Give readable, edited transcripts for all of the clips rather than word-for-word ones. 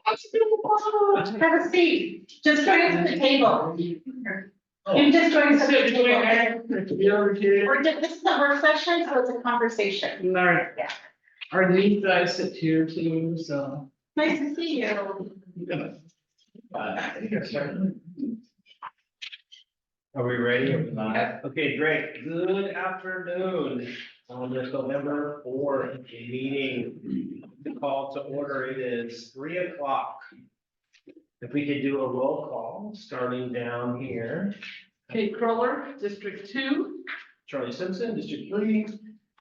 Have a seat. Just join us at the table. You can just join us at the table. This is a work session, so it's a conversation. Alright. Yeah. Our lead guys sit here too, so. Nice to see you. Are we ready? Are we live? Okay, great. Good afternoon. On this November 4th meeting, the call to order, it is 3:00. If we could do a roll call, starting down here. Kate Kroller, District 2. Charlie Simpson, District 3.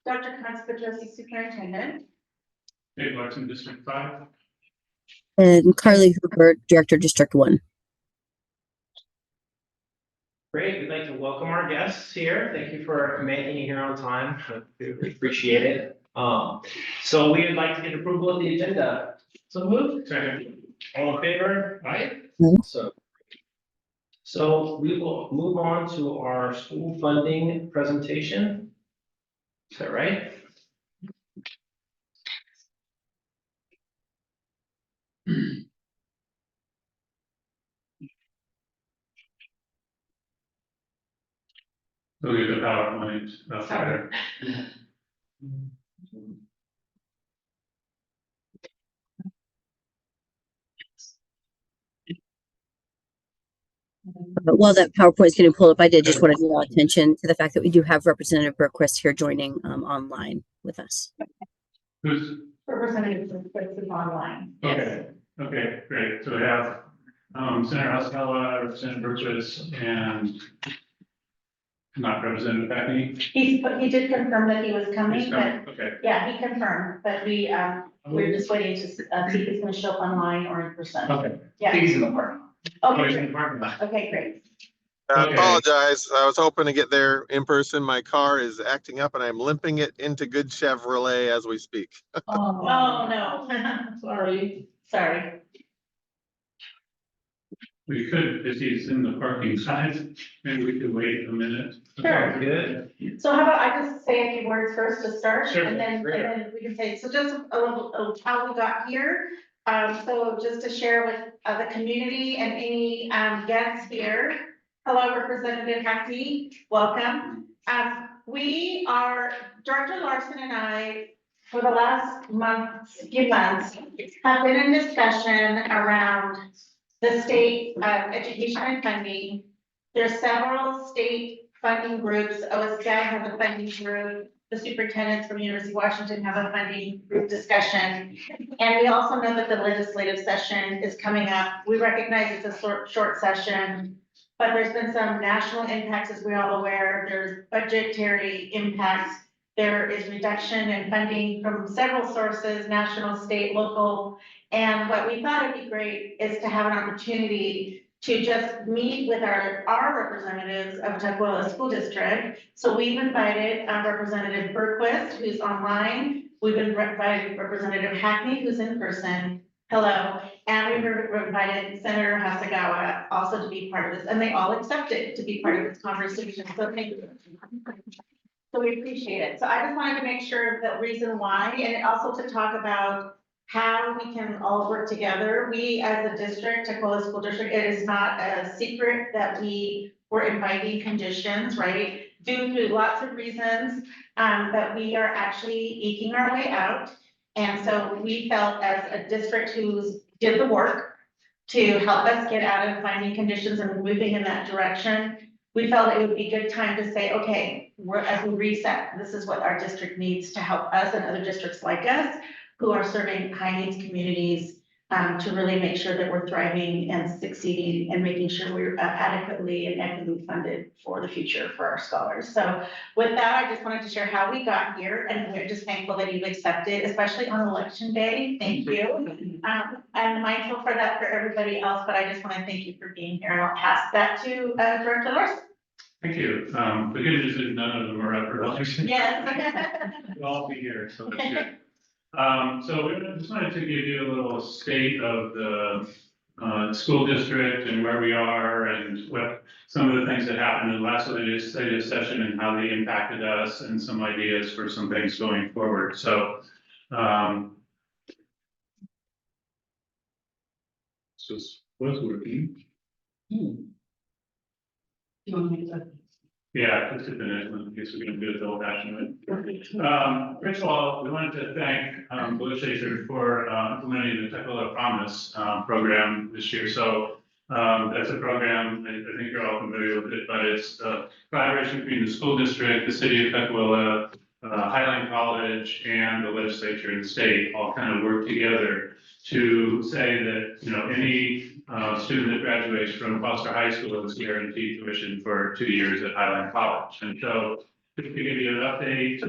Dr. Conspecioli, Superintendent. Dave Larson, District 5. And Carly Hooper, Director, District 1. Great, we'd like to welcome our guests here. Thank you for making it here on time. We appreciate it. So we would like to get approval of the agenda. So moved. Second. All in favor? Aye. So we will move on to our school funding presentation. Is that right? So we have the PowerPoint. That's better. But while that PowerPoint is getting pulled up, I did just want to draw attention to the fact that we do have Representative Berquist here joining online with us. Who's, Representative is online. Yes. okay, great. So we have, Senator Haskella, Representative Burgess, and not Representative Beckney. He did confirm that he was coming, but Okay. yeah, he confirmed, but we're just waiting to see if he's gonna show up online or in person. Okay. Yeah, He's in the park. okay, in great. the parking lot. Okay, great. Okay. I apologize. I was hoping to get there in person. My car is acting up and I'm limping it into Good Chevrolet as we speak. Oh, no. Sorry. We could, if he's in the parking side, maybe we could wait a minute. Sure. Good. So how about I just say a few words first to start? Sure. And then we can say, so just a little of how we got here. So just to share with the community and any guests here. Hello, Representative Hackney, welcome. We are, Director Larson and I, for the last few months, have been in discussion around the state education and funding. There's several state funding groups. OSI has a funding group. The superintendents from University of Washington have a funding group discussion. And we also know that the legislative session is coming up. We recognize it's a short session, but there's been some national impacts, as we're all aware. There's budgetary impacts. There is reduction in funding from several sources, national, state, local. And what we thought would be great is to have an opportunity to just meet with our representatives of Tukwila School District. So we've invited Representative Berquist, who's online. We've invited Representative Hackney, who's in person. Hello. And we've invited Senator Hasegawa also to be part of this, and they all accepted to be part of this conversation. So thank you. So we appreciate it. So I just wanted to make sure the reason why, and also to talk about how we can all work together. We, as a district, Tukwila School District, it is not a secret that we were inviting conditions, right? Due to lots of reasons, that we are actually eking our way out. And so we felt as a district who did the work to help us get out of finding conditions and moving in that direction, we felt it would be a good time to say, okay, as we reset, this is what our district needs to help us and other districts like us who are serving high needs communities to really make sure that we're thriving and succeeding and making sure we're adequately and equitably funded for the future for our scholars. So with that, I just wanted to share how we got here, and we're just thankful that you've accepted, especially on election day. Thank you. I'm mindful for that for everybody else, but I just want to thank you for being here, and I'll pass that to Director Larson. Thank you. The good news is none of them are up for election. Yes. We'll all be here, so that's good. So we just wanted to give you a little state of the school district and where we are and what some of the things that happened in the last legislative session and how they impacted us and some ideas for some things going forward. So just was working. Yeah, just to finish, I guess we're gonna do it the old fashioned way. First of all, we wanted to thank, Blue Chaser for, implementing the Technical Promise, program this year. So, that's a program, I think you're all familiar with it, but it's a collaboration between the school district, the city of Tukwila, Highline College, and the legislature and the state all kind of work together to say that, you know, any student that graduates from Foster High School is guaranteed tuition for 2 years at Highline College. And so, just to give you an update,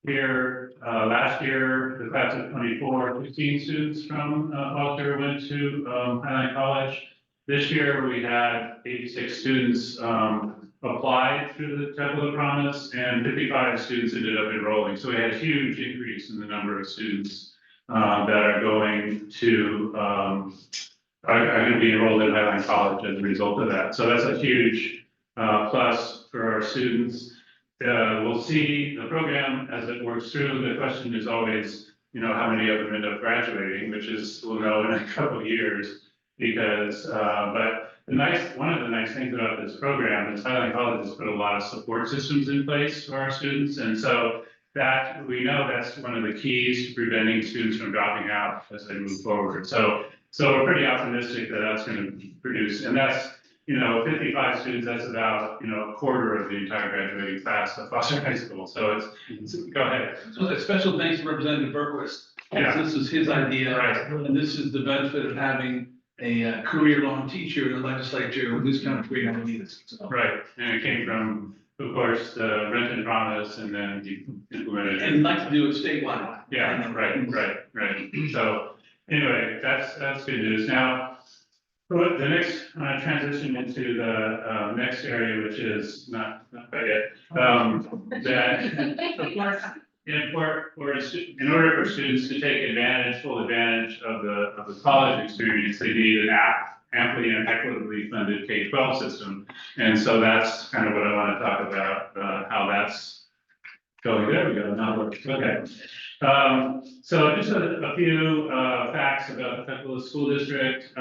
here, last year, the class of 24, 15 students from Foster went to Highline College. This year, we had 86 students applied through the Tukwila Promise, and 55 students ended up enrolling. So we had a huge increase in the number of students that are going to are going to be enrolled in Highline College as a result of that. So that's a huge plus for our students. We'll see the program as it works through. The question is always, you know, how many of them end up graduating, which is, we'll know in a couple of years. Because, but one of the nice things about this program is Highline College has put a lot of support systems in place for our students. And so that, we know that's one of the keys to preventing students from dropping out as they move forward. So we're pretty optimistic that that's going to produce, and that's, you know, 55 students, that's about, you know, a quarter of the entire graduating class of Foster High School. So it's go ahead. So a special thanks to Representative Berquist. Yeah. This is his idea, Right. and this is the benefit of having a career-long teacher in the legislature who's kind of great ideas. So. Right, and it came from, of course, the Renton Promise, and then you implemented. And like to do it statewide. Yeah, right. So anyway, that's good news. Now, for the next transition into the next area, which is not quite yet, that of course, in order for students to take full advantage of the college experience, they need an amply and equitably funded K-12 system. And so that's kind of what I want to talk about, how that's going. There we go, now it works, okay. So just a few facts about the Tukwila School District.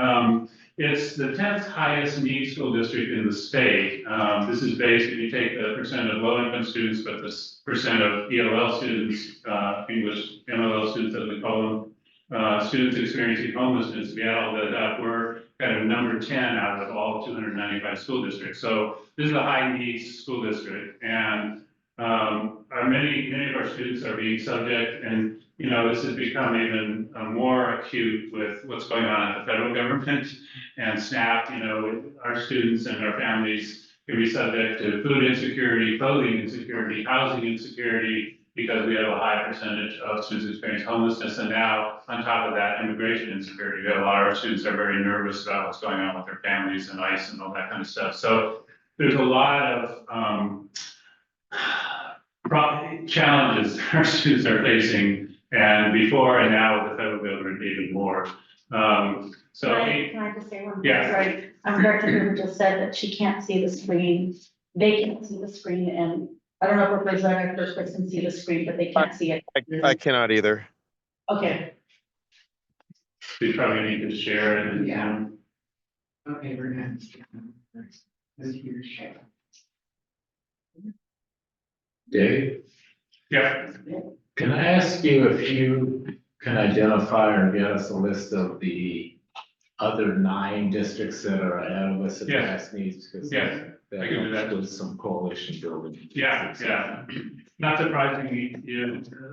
It's the 10th highest need school district in the state. This is based, if you take the percent of low-income students, but the percent of ELL students, English MLL students, as we call them, students experiencing homelessness, we add all that up, we're kind of number 10 out of all 295 school districts. So this is a high needs school district, and many of our students are being subject, and you know, this has become even more acute with what's going on in the federal government and SNAP. You know, our students and our families can be subject to food insecurity, clothing insecurity, housing insecurity, because we have a high percentage of students experiencing homelessness. And now, on top of that, immigration insecurity. A lot of our students are very nervous about what's going on with their families and ICE and all that kind of stuff. So there's a lot of challenges our students are facing, and before and now with the federal government even more. So Can I just say one thing? Yeah. Sorry, Director Hoover just said that she can't see the screen. They can't see the screen, and I don't know if Representative Berquist can see the screen, but they can't see it. I cannot either. Okay. we probably need to share it and. Yeah. Okay, we're gonna. Dave, Yeah, can I ask you if you can identify or get us a list of the other 9 districts that are ahead of us at Yeah. past needs? Because Yeah, I can do that. With some coalition building. yeah. Not surprisingly,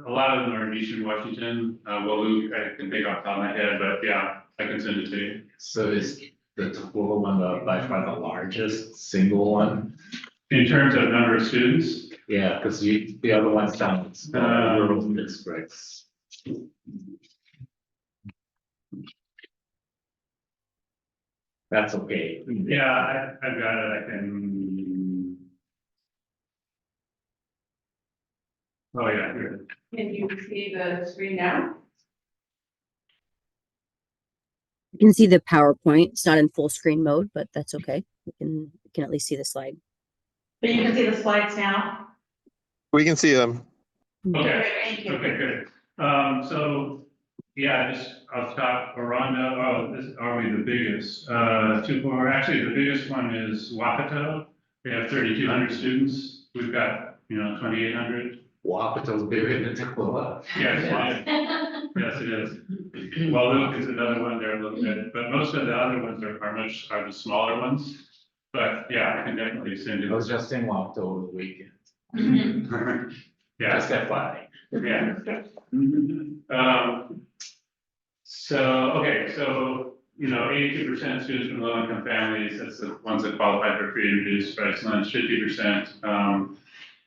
a lot of them are in Eastern Washington. Well, Luke, I can think off the top of my head, but yeah, I can send it to you. So is the Tukwila one by far the largest single one? In terms of number of students, Yeah, because the other ones down, rural districts. That's okay. yeah, I've got it, I can. Oh, yeah, here. Can you see the screen now? You can see the PowerPoint. It's not in full screen mode, but that's okay. You can at least see the slide. But you can see the slides now. We can see them. Okay, Thank you. okay, good. So Yeah, just off the top, Aranda, oh, this, are we the biggest? Actually, the biggest one is Wapato. We have 3,200 students. We've got, 2,800. Wapato's bigger than Tukwila. Yes, it is. Yes, it is. Well, Luke is another one there a little bit, but most of the other ones are the smaller ones. But yeah, I can definitely send I was you. just in Wapato over the weekend. Yeah. Just FYI. Yeah. Okay, so, 82% students from low-income families, that's the ones that qualify for free and reduced price lunch, 50%.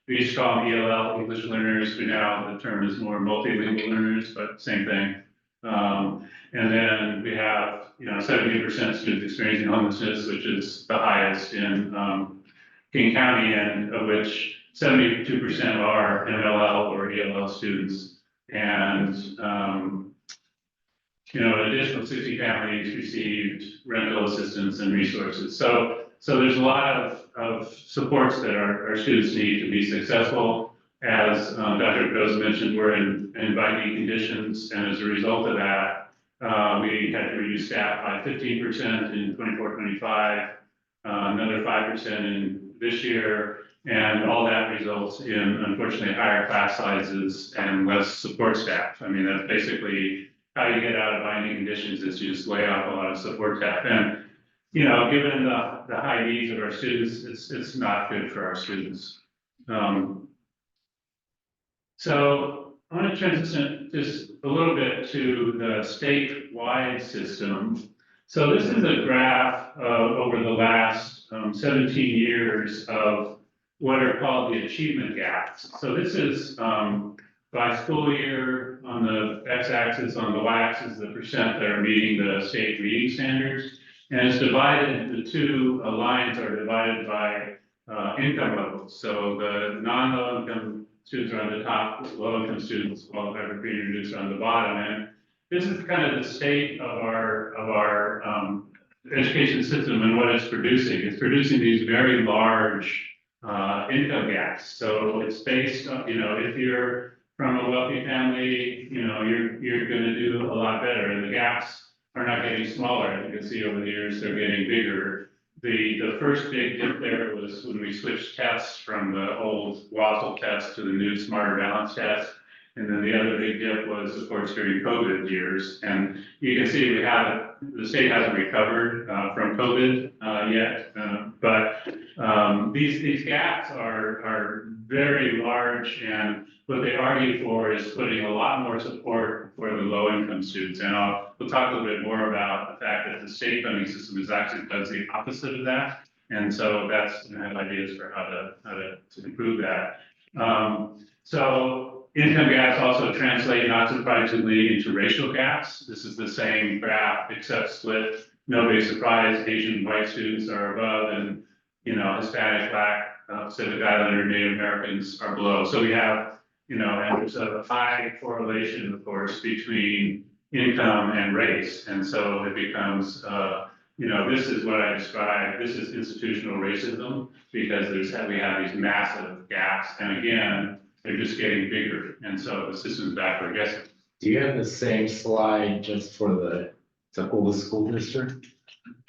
We used to call them ELL, English learners, we now, the term is more multilingual learners, but same thing. And then we have, 70% students experiencing homelessness, which is the highest in, King County, and of which 72% are MLL or ELL students. And, an additional 60 families received rental assistance and resources. So there's a lot of supports that our students need to be successful. As Dr. Gross mentioned, we're in binding conditions, and as a result of that, we had to reduce staff by 15% in 24-25, another 5% in this year, and all that results in, unfortunately, higher class sizes and less support staff. I mean, that's basically how you get out of binding conditions, is you just lay off a lot of support staff. And, given the high needs of our students, it's not good for our students. So I want to transition just a little bit to the statewide system. So this is a graph over the last 17 years of what are called the achievement gaps. So this is by school year on the x-axis, on the y-axis, the percent that are meeting the state reading standards. And it's divided, the two lines are divided by income levels. So the non-low income students are on the top, low income students qualified for free and reduced are on the bottom. And this is kind of the state of our education system and what it's producing. It's producing these very large income gaps. So it's based on, if you're from a wealthy family, you're going to do a lot better, and the gaps are not getting smaller. As you can see over the years, they're getting bigger. The first big dip there was when we switched tests from the old WASL test to the new Smarter Balance test. And then the other big dip was, of course, during COVID years. And you can see the state hasn't recovered from COVID yet. But these gaps are very large, and what they argue for is putting a lot more support for the low income students. And we'll talk a little bit more about the fact that the state funding system is actually does the opposite of that. And so I have ideas for how to improve that. So income gaps also translate, not surprisingly, into racial gaps. This is the same graph except split. No big surprise, Asian white students are above, and Hispanic, Black, Pacific Islander, Native Americans are below. So we have, and there's a high correlation, of course, between income and race. And so it becomes, this is what I describe, this is institutional racism, because we have these massive gaps. And again, they're just getting bigger. And so the system's backward guessing. Do you have the same slide just for the Tukwila School District?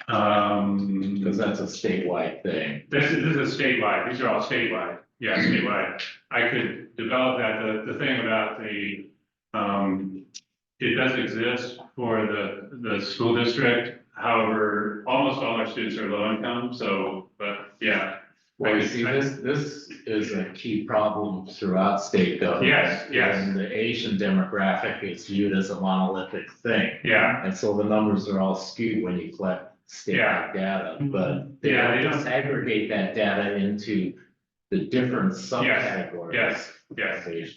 Because that's a statewide thing. This is statewide. These are all statewide. Yeah, statewide. I could develop that. The thing about it does exist for the school district. However, almost all our students are low income. So, but yeah. Well, you see, this is a key problem throughout state government. Yes. And the Asian demographic is viewed as a monolithic thing. Yeah. And so the numbers are all skewed when you collect statewide data, but they don't disaggregate that data into the different subcategories. Yes.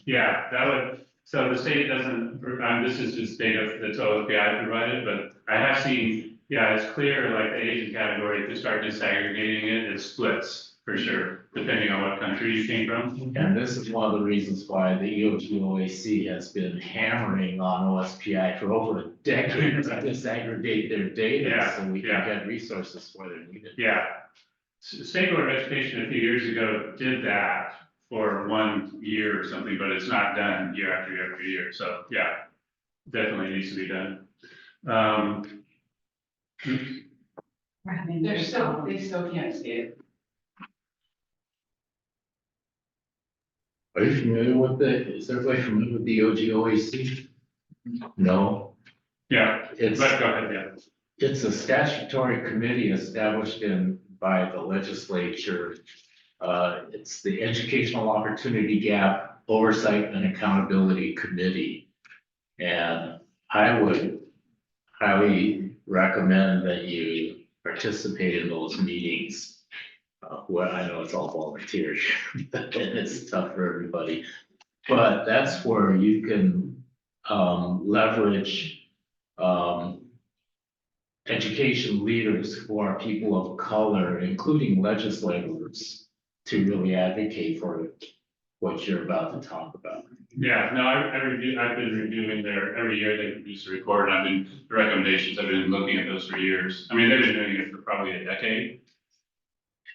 Yeah, that would, so the state doesn't, this is just data that's OSPI provided, but I have seen, it's clear, like the Asian category, if you start disaggregating it, it splits. For sure, depending on what country you came from. And this is one of the reasons why the EOG-OAC has been hammering on OSPI for over a decade to disaggregate their data so we can get resources where they're needed. Yeah. State Board of Education a few years ago did that for 1 year or something, but it's not done year after year after year. So, yeah. definitely needs to be done. They still can't see it. Are you familiar with is everybody familiar with the OGOAC? No, Yeah, it's, but go ahead, yeah. it's a statutory committee established by the legislature. It's the Educational Opportunity Gap Oversight and Accountability Committee. And I would highly recommend that you participate in those meetings. Well, I know it's all volunteer, and it's tough for everybody, but that's where you can leverage education leaders who are people of color, including legislators, to really advocate for what you're about to talk about. Yeah, no, I've been reviewing every year they produce a report, the recommendations, I've been looking at those for years. I mean, they've been doing it for probably a decade.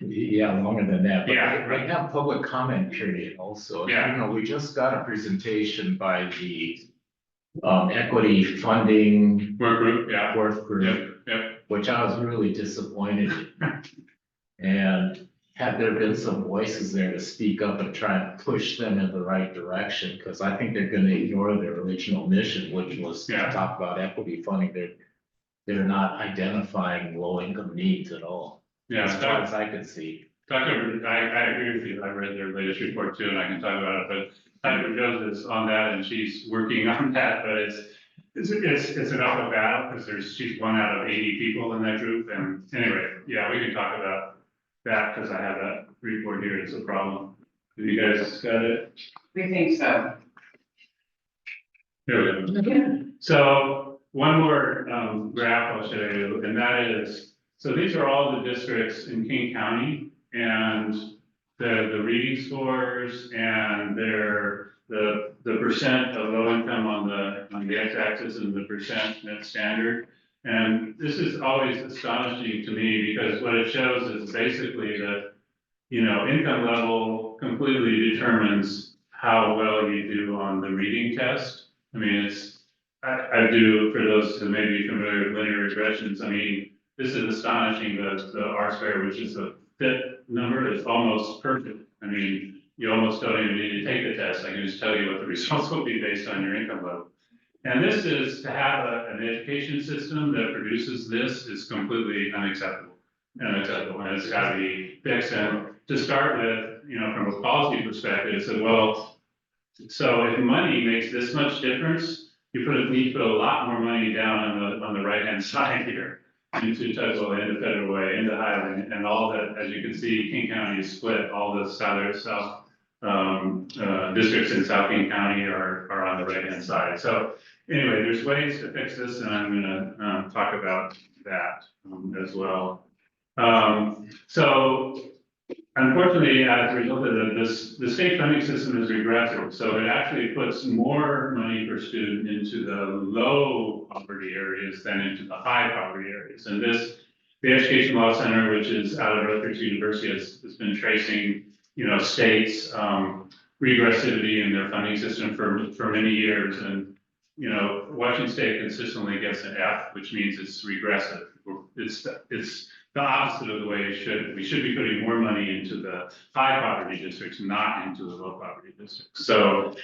Yeah, longer than that, but Yeah, they have public comment period also. Yeah. You know, we just got a presentation by the equity funding Work group, yeah, work group, yep. which I was really disappointed in. And had there been some voices there to speak up and try and push them in the right direction, because I think they're gonna ignore their original mission, which was to Yeah. talk about equity funding. They're not identifying low income needs at all, Yeah, as far as I can see. Dr. I agree with you. I read their latest report too, and I can talk about it, but Dr. Jones is on that and she's working on that, but it's an uphill battle because she's 1 out of 80 people in that group. And anyway, yeah, we can talk about that because I have that report here. It's a problem. Have you guys got it? We think so. Here we go. So one more graph I'll show you, and that is, so these are all the districts in King County and the reading scores and the percent of low income on the x-axis and the percent net standard. And this is always astonishing to me because what it shows is basically that, income level completely determines how well you do on the reading test. I mean, I do, for those who may be familiar with linear regressions, I mean, this is astonishing that the R-square, which is a fit number, is almost perfect. I mean, you almost don't even need to take the test. I can just tell you what the results will be based on your income level. And this is, to have an education system that produces this is completely unacceptable. And it's got to be fixed. And to start with, from a policy perspective, so if money makes this much difference, you need to put a lot more money down on the right-hand side here into Tugwell, into Federal Way, into Highland, and all that. As you can see, King County is split. All the south districts in South King County are on the right-hand side. So anyway, there's ways to fix this, and I'm going to talk about that as well. So unfortunately, as a result of this, the state funding system is regressive. So it actually puts more money per student into the low poverty areas than into the high poverty areas. And the Education Law Center, which is out of Rutgers University, has been tracing, states' regressivity in their funding system for many years. And, Washington State consistently gets an F, which means it's regressive. It's the opposite of the way it should. We should be putting more money into the high poverty districts, not into the low poverty districts. So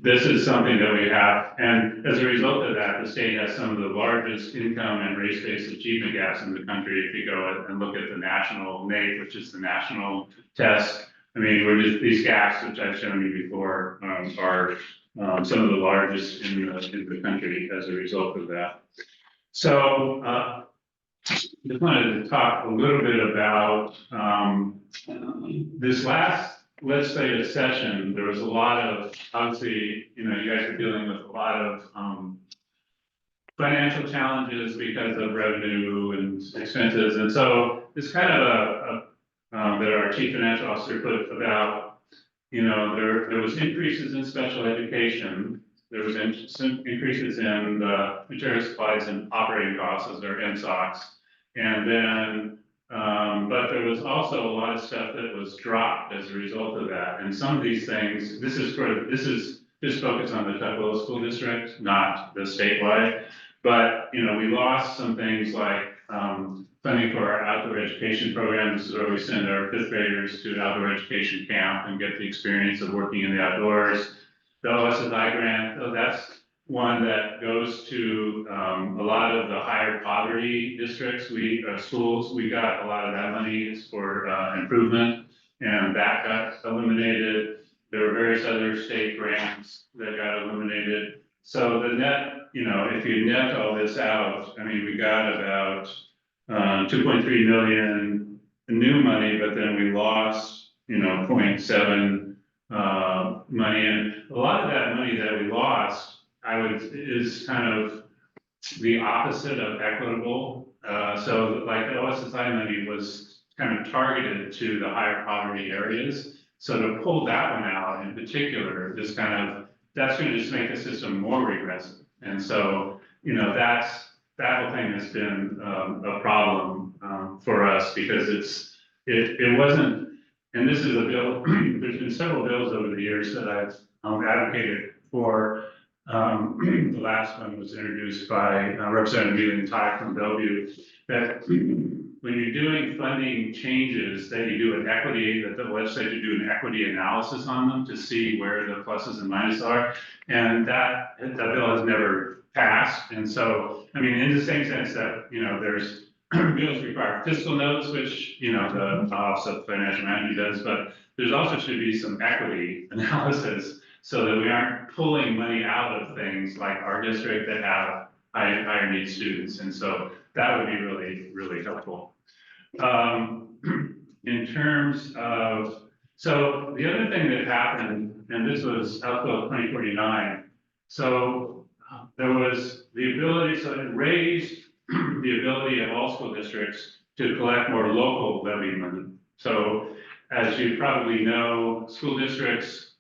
this is something that we have, and as a result of that, the state has some of the largest income and race-based achievement gaps in the country. If you go and look at the national NAEP, which is the national test, I mean, these gaps, which I've shown you before, are some of the largest in the country as a result of that. So just wanted to talk a little bit about this last legislative session. There was a lot of, obviously, you guys are dealing with a lot of financial challenges because of revenue and expenses. And so it's kind of that our chief financial officer put about, there was increases in special education. There was some increases in the material supplies and operating costs as their MSOCs. And then, but there was also a lot of stuff that was dropped as a result of that. And some of these things, this is just focus on the Tukwila School District, not the statewide. But, you know, we lost some things like, funding for our outdoor education program. This is where we send our fifth graders to an outdoor education camp and get the experience of working in the outdoors. The OSSI grant, so that's one that goes to, a lot of the higher poverty districts, schools. We got a lot of that money is for, improvement, and that got eliminated. There were various other state grants that got eliminated. So the net, you know, if you net all this out, I mean, we got about 2.3 million new money, but then we lost, you know, 0.7 money. And a lot of that money that we lost, is kind of the opposite of equitable. So like the OSSI money was kind of targeted to the higher poverty areas. So to pull that one out in particular is that's going to just make the system more regressive. And so, you know, that whole thing has been a problem for us because it wasn't, and this is a bill, there's been several bills over the years that I've advocated for. The last one was introduced by Representative Mealy Ty from Bellevue, that when you're doing funding changes, that you do an equity, that the legislature do an equity analysis on them to see where the pluses and minuses are. And that bill has never passed. And so, I mean, in the same sense that, you know, there's bills require fiscal notes, which, you know, the Office of Financial Management does, but there's also should be some equity analysis so that we aren't pulling money out of things like our district that have higher need students. And so that would be really, really helpful. In terms of, so the other thing that happened, and this was House Bill 2049, so there was the ability, so it raised the ability of all school districts to collect more local levy money. So as you probably know, school districts,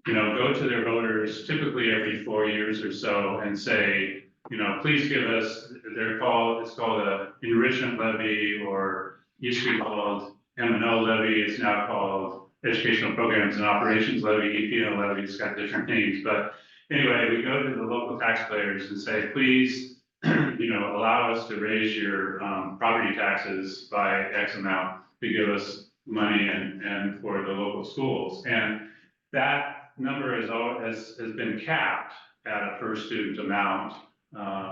you know, go to their voters typically every 4 years or so and say, you know, please give us, it's called a enrichment levy, or used to be called M&O levy. It's now called Educational Programs and Operations levy, EPO levy. It's got different names, but anyway, we go to the local taxpayers and say, please, you know, allow us to raise your property taxes by X amount to give us money and for the local schools. And that number has been capped at a per student amount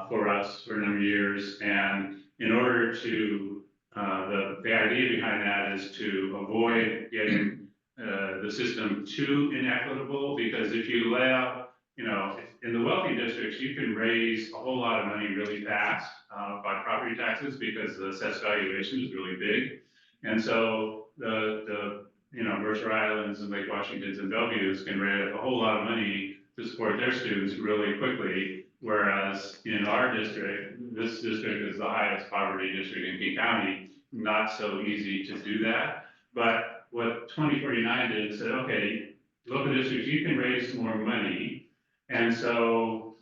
for us for a number of years. And in order to, the idea behind that is to avoid getting the system too inequitable, because if you lay out, you know, in the wealthy districts, you can raise a whole lot of money really fast by property taxes because the assessed valuation is really big. And so the you know, Mercer Islands and Lake Washingtons and Bellevues can raise a whole lot of money to support their students really quickly. Whereas in our district, this district is the highest poverty district in King County, not so easy to do that. But what 2049 did is said, okay, local districts, you can raise more money. And so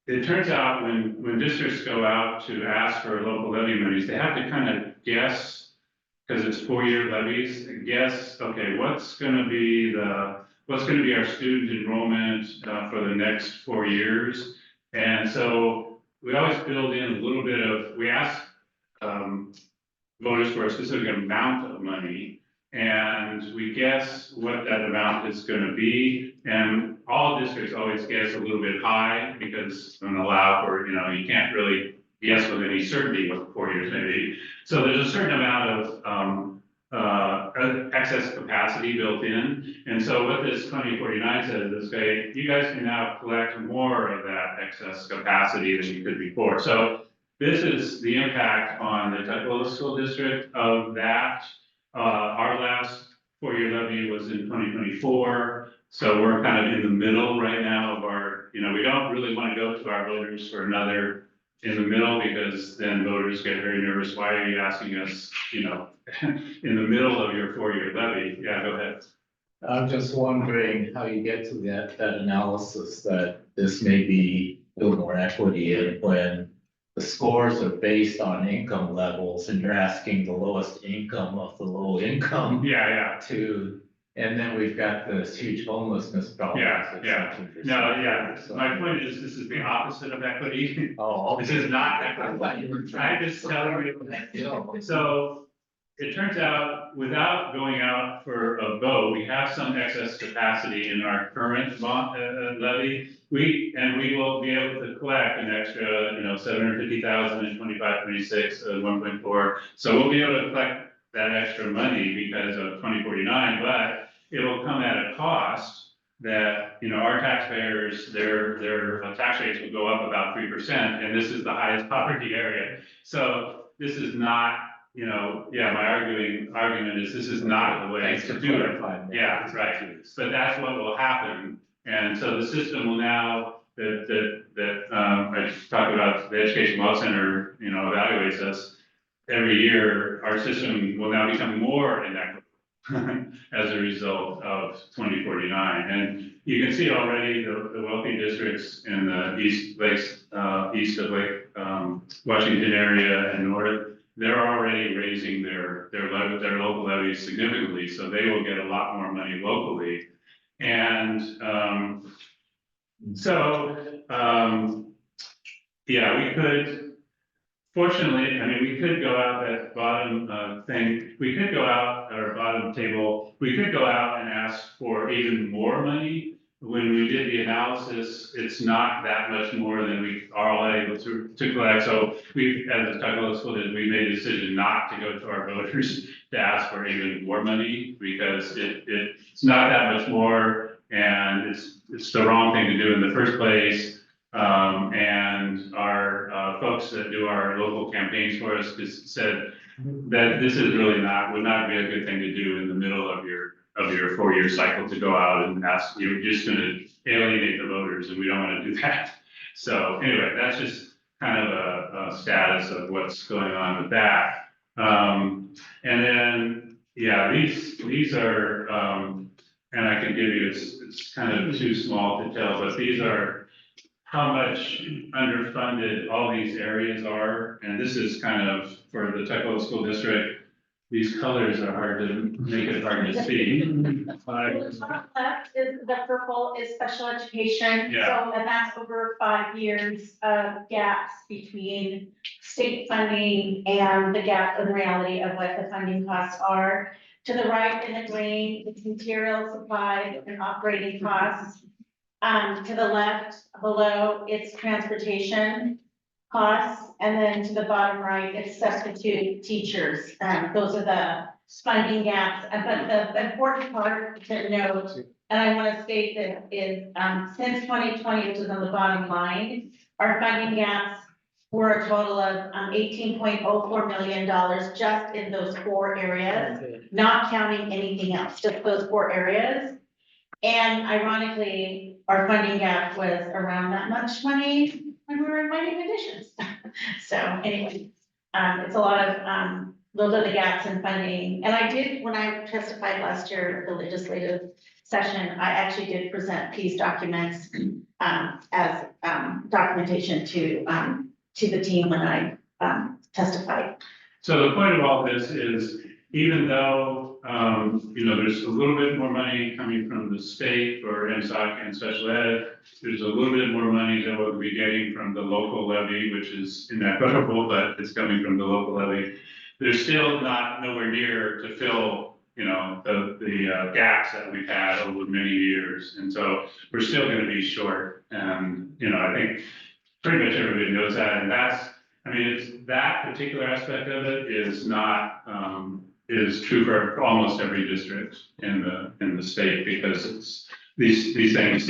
it turns out when districts go out to ask for local levy monies, they have to kind of guess, because it's 4-year levies, guess, okay, what's going to be our student enrollment for the next 4 years. And so we always build in a little bit of, we ask voters for a specific amount of money, and we guess what that amount is going to be. And all districts always guess a little bit high because don't allow for, you know, you can't really guess with any certainty what 4 years may be. So there's a certain amount of excess capacity built in. And so what this 2049 says is, okay, you guys can now collect more of that excess capacity than you could before. So this is the impact on the Tukwila School District of that. Our last 4-year levy was in 2024. So we're kind of in the middle right now of our, you know, we don't really want to go to our voters for another in the middle, because then voters get very nervous. Why are you asking us, you know, in the middle of your 4-year levy? Yeah, go ahead. I'm just wondering how you get to that analysis that this may be a little more equity in when the scores are based on income levels and you're asking the lowest income of the low income Yeah. to And then we've got this huge homelessness problem. Yeah, that's yeah. 17%. No, yeah, So- my point is, this is the opposite of equity. Oh, This okay. is not I equity. thought you were I trying to. just tell you. So it turns out, without going out for a vote, we have some excess capacity in our current bond levy. We will be able to collect an extra, 750,000 in 25, 26, 1.4. So we'll be able to collect that extra money because of 2049, but it will come at a cost that, our taxpayers, their tax rates will go up about 3%, and this is the highest poverty area. So this is not, my argument is this is not the way Thanks to for do it. clarifying that. Yeah, right. But that's what will happen. And so the system will now, I talked about, the Education Law Center, evaluates us every year. Our system will now become more inequitable as a result of 2049. And you can see already the wealthy districts in the east of Lake Washington area and north, they're already raising their local levies significantly, so they will get a lot more money locally. And we could, fortunately, we could go out that bottom we could go out, our bottom table, we could go out and ask for even more money. When we did the analysis, it's not that much more than we are already able to collect. So we, as a Tuckahoe School District, we made a decision not to go to our voters to ask for even more money because it's not that much more, and it's the wrong thing to do in the first place. And our folks that do our local campaigns for us just said that this is really would not be a good thing to do in the middle of your 4-year cycle, to go out and ask. You're just going to alienate the voters, and we don't want to do that. So anyway, that's just kind of a status of what's going on with that. And then, these are, and I can give you, it's kind of too small to tell, but these are how much underfunded all these areas are. And this is kind of, for the Tuckahoe School District, these colors are make it hard to see. The top left is the purple is special education. Yeah. So, and that's over 5 years of gaps between state funding and the gap in reality of what the funding costs are. To the right in the green, it's material supply and operating costs. To the left below, it's transportation costs, and then to the bottom right, it's substitute teachers. Those are the funding gaps, but the important part to note, and I want to state that is, since 2020, which is on the bottom line, our funding gaps were a total of $18.04 million just in those 4 areas, not counting anything else, just those 4 areas. And ironically, our funding gap was around that much money when we were inviting additions. So anyway, it's a lot of, those are the gaps in funding. And I did, when I testified last year at the legislative session, I actually did present these documents as documentation to the team when I testified. So the point of all this is, even though, there's a little bit more money coming from the state for MSOC and special ed, there's a little bit more money that we'll be getting from the local levy, which is inequitable, but it's coming from the local levy. There's still nowhere near to fill, the gaps that we've had over many years. And so we're still going to be short. And, I think pretty much everybody knows that. And it's that particular aspect of it is not, is true for almost every district in the state, because it's these things,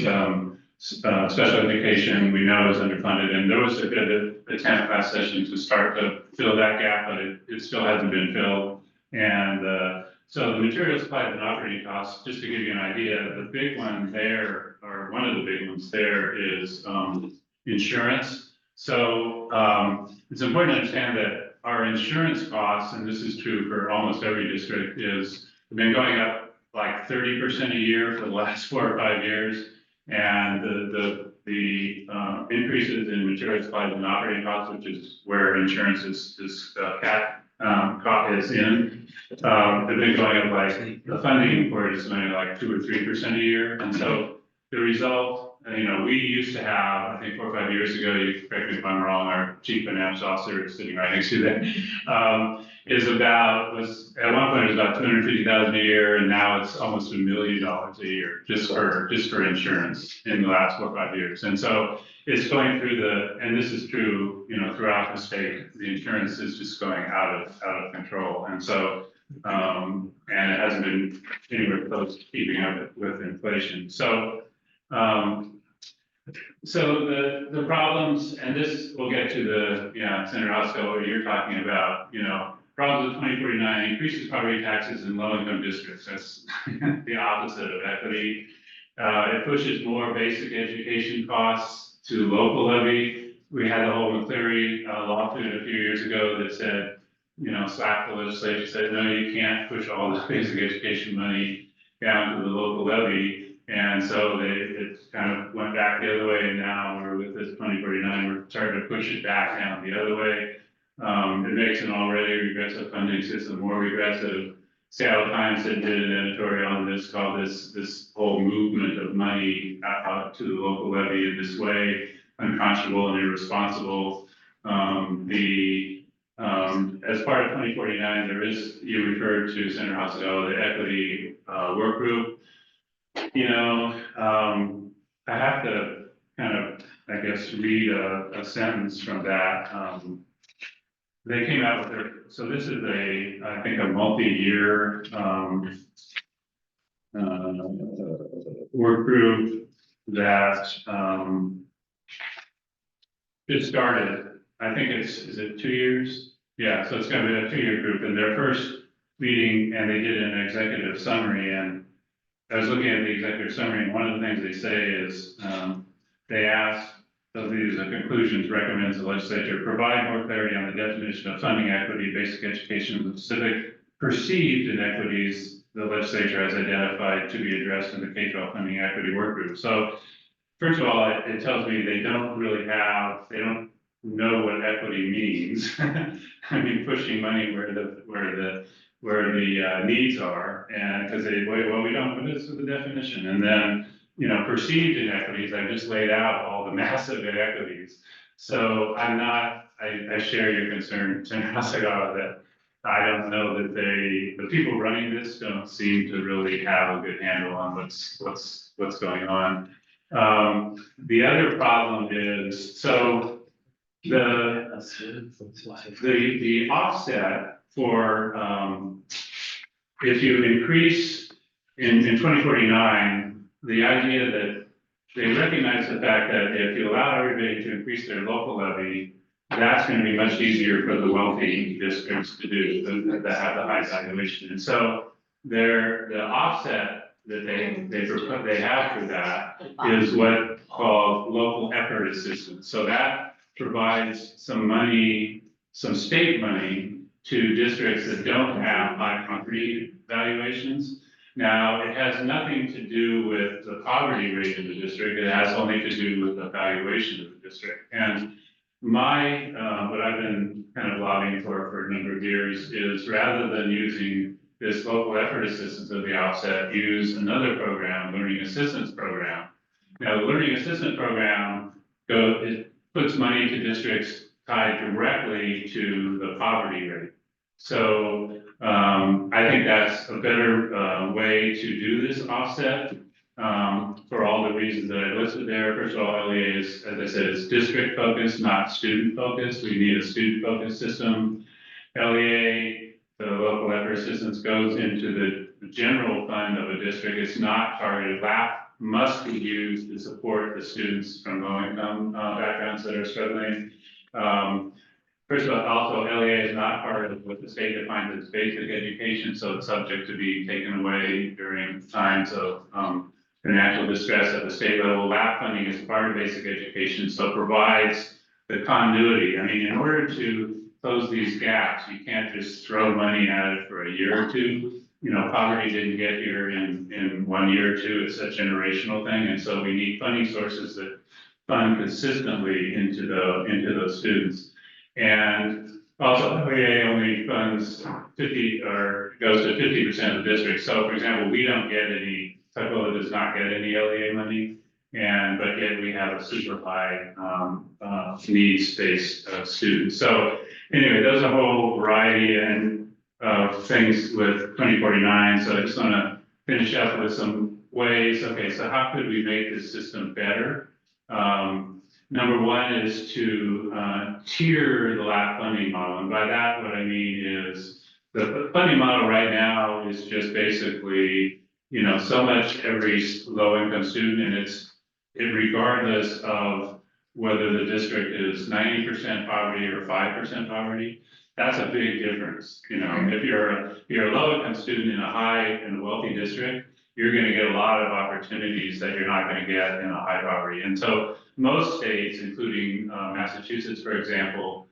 special education, we know, is underfunded, and there was a good attempt last session to start to fill that gap, but it still hasn't been filled. And so the material supplies and operating costs, just to give you an idea, the big one there, or one of the big ones there, is insurance. So it's important to understand that our insurance costs, and this is true for almost every district, have been going up like 30% a year for the last 4 or 5 years. And the increases in material supplies and operating costs, which is where insurance is is in. They've been going up like, the funding for it is only like 2 or 3% a year, and so the result, we used to have, I think 4 or 5 years ago, you correct me if I'm wrong, our chief financial officer is sitting right next to you there, was at one point it was about 250,000 a year, and now it's almost $1 million a year just for insurance in the last 4 or 5 years. And so it's going through and this is true, throughout the state, the insurance is just going out of control. And so, and it hasn't been anywhere close to keeping up with inflation. So, the problems, and this, we'll get to Senator Hosco, what you're talking about, problems with 2049 increases property taxes in low-income districts. That's the opposite of equity. It pushes more basic education costs to local levy. We had the whole McCleary lawsuit a few years ago that said, slapped the legislature, said, no, you can't push all this basic education money down to the local levy. And so it kind of went back the other way, and now we're with this 2049, we're starting to push it back down the other way. It makes an already regressive funding system more regressive. Seattle Times did an editorial on this, called this whole movement of money out to the local levy in this way, unconscionable and irresponsible. As part of 2049, there is, you referred to Senator Hosco, the equity work group. I have to kind of, I guess, read a sentence from that. They came out with so this is I think a multi-year work group that just started. I think is it 2 years? Yeah, so it's going to be a 2-year group, and their first meeting, and they did an executive summary, and I was looking at the executive summary, and one of the things they say is, they asked, so these are conclusions, recommends the legislature provide more clarity on the definition of funding equity, basic education, and specific perceived inequities the legislature has identified to be addressed in the K-12 funding equity work group. So first of all, it tells me they don't know what equity means. I mean, pushing money where the needs are, and because we don't put this with the definition, and then perceived inequities. I just laid out all the massive inequities. So I share your concern, Senator Hasegawa, that I don't know that the people running this don't seem to really have a good handle on what's going on. The other problem is, so the offset for, if you increase in 2049, the idea that they recognize the fact that if you allow everybody to increase their local levy, that's going to be much easier for the wealthy districts to do that have the high valuation. And so the offset that they have for that is what called local effort assistance. So that provides some money, some state money to districts that don't have high property valuations. Now, it has nothing to do with the poverty rate in the district. It has only to do with the valuation of the district. And what I've been kind of lobbying for a number of years is, rather than using this local effort assistance at the outset, use another program, learning assistance program. Now, the learning assistance program it puts money to districts tied directly to the poverty rate. So I think that's a better way to do this offset for all the reasons that I listed there. First of all, LEA is, as I said, it's district focused, not student focused. We need a student focused system. LEA, the local effort assistance, goes into the general fund of a district. It's not targeted. LAP must be used to support the students from low income backgrounds that are struggling. First of all, also LEA is not part of what the state defines as basic education, so it's subject to being taken away during times of financial distress at the state level. LAP funding is part of basic education, so it provides the continuity. I mean, in order to close these gaps, you can't just throw money at it for a year or two. Poverty didn't get here in 1 year or two. It's a generational thing, and so we need funding sources that fund consistently into those students. And Also, OEA only funds 50 or goes to 50% of the district. So for example, we don't get any, Tukwila does not get any LEA money. And, but yet we have a super high, needs-based, students. So anyway, there's a whole variety of things with 2049. So I just want to finish up with some ways. Okay, so how could we make this system better? Number one is to tier the LAP funding model. And by that, what I mean is the funding model right now is just basically, so much every low income student, and it's regardless of whether the district is 90% poverty or 5% poverty. That's a big difference. If you're a low income student in a wealthy district, you're going to get a lot of opportunities that you're not going to get in a high poverty. And so most states, including Massachusetts, for example,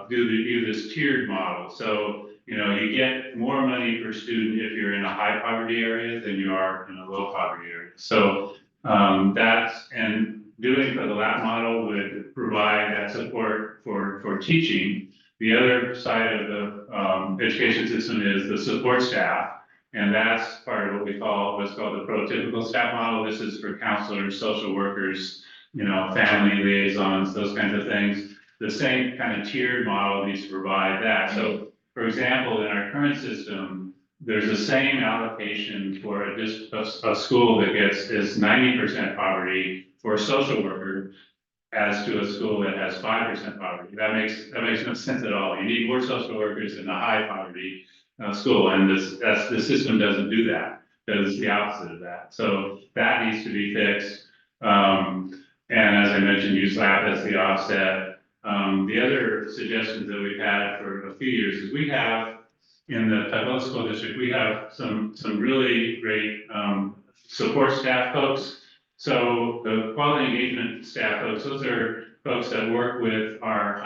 do this tiered model. So, you get more money per student if you're in a high poverty area than you are in a low poverty area. So and doing for the LAP model would provide that support for teaching. The other side of the education system is the support staff. And that's part of what's called the prototypical staff model. This is for counselors, social workers, family liaisons, those kinds of things. The same kind of tiered model needs to provide that. So, for example, in our current system, there's the same allocation for a school that is 90% poverty for a social worker as to a school that has 5% poverty. That makes no sense at all. You need more social workers in a high poverty school, and the system doesn't do that. Does the opposite of that. So that needs to be fixed. And as I mentioned, use LAP as the offset. The other suggestions that we've had for a few years is we have in the Tukwila School District, we have some really great support staff folks. So the quality engagement staff folks, those are folks that work with our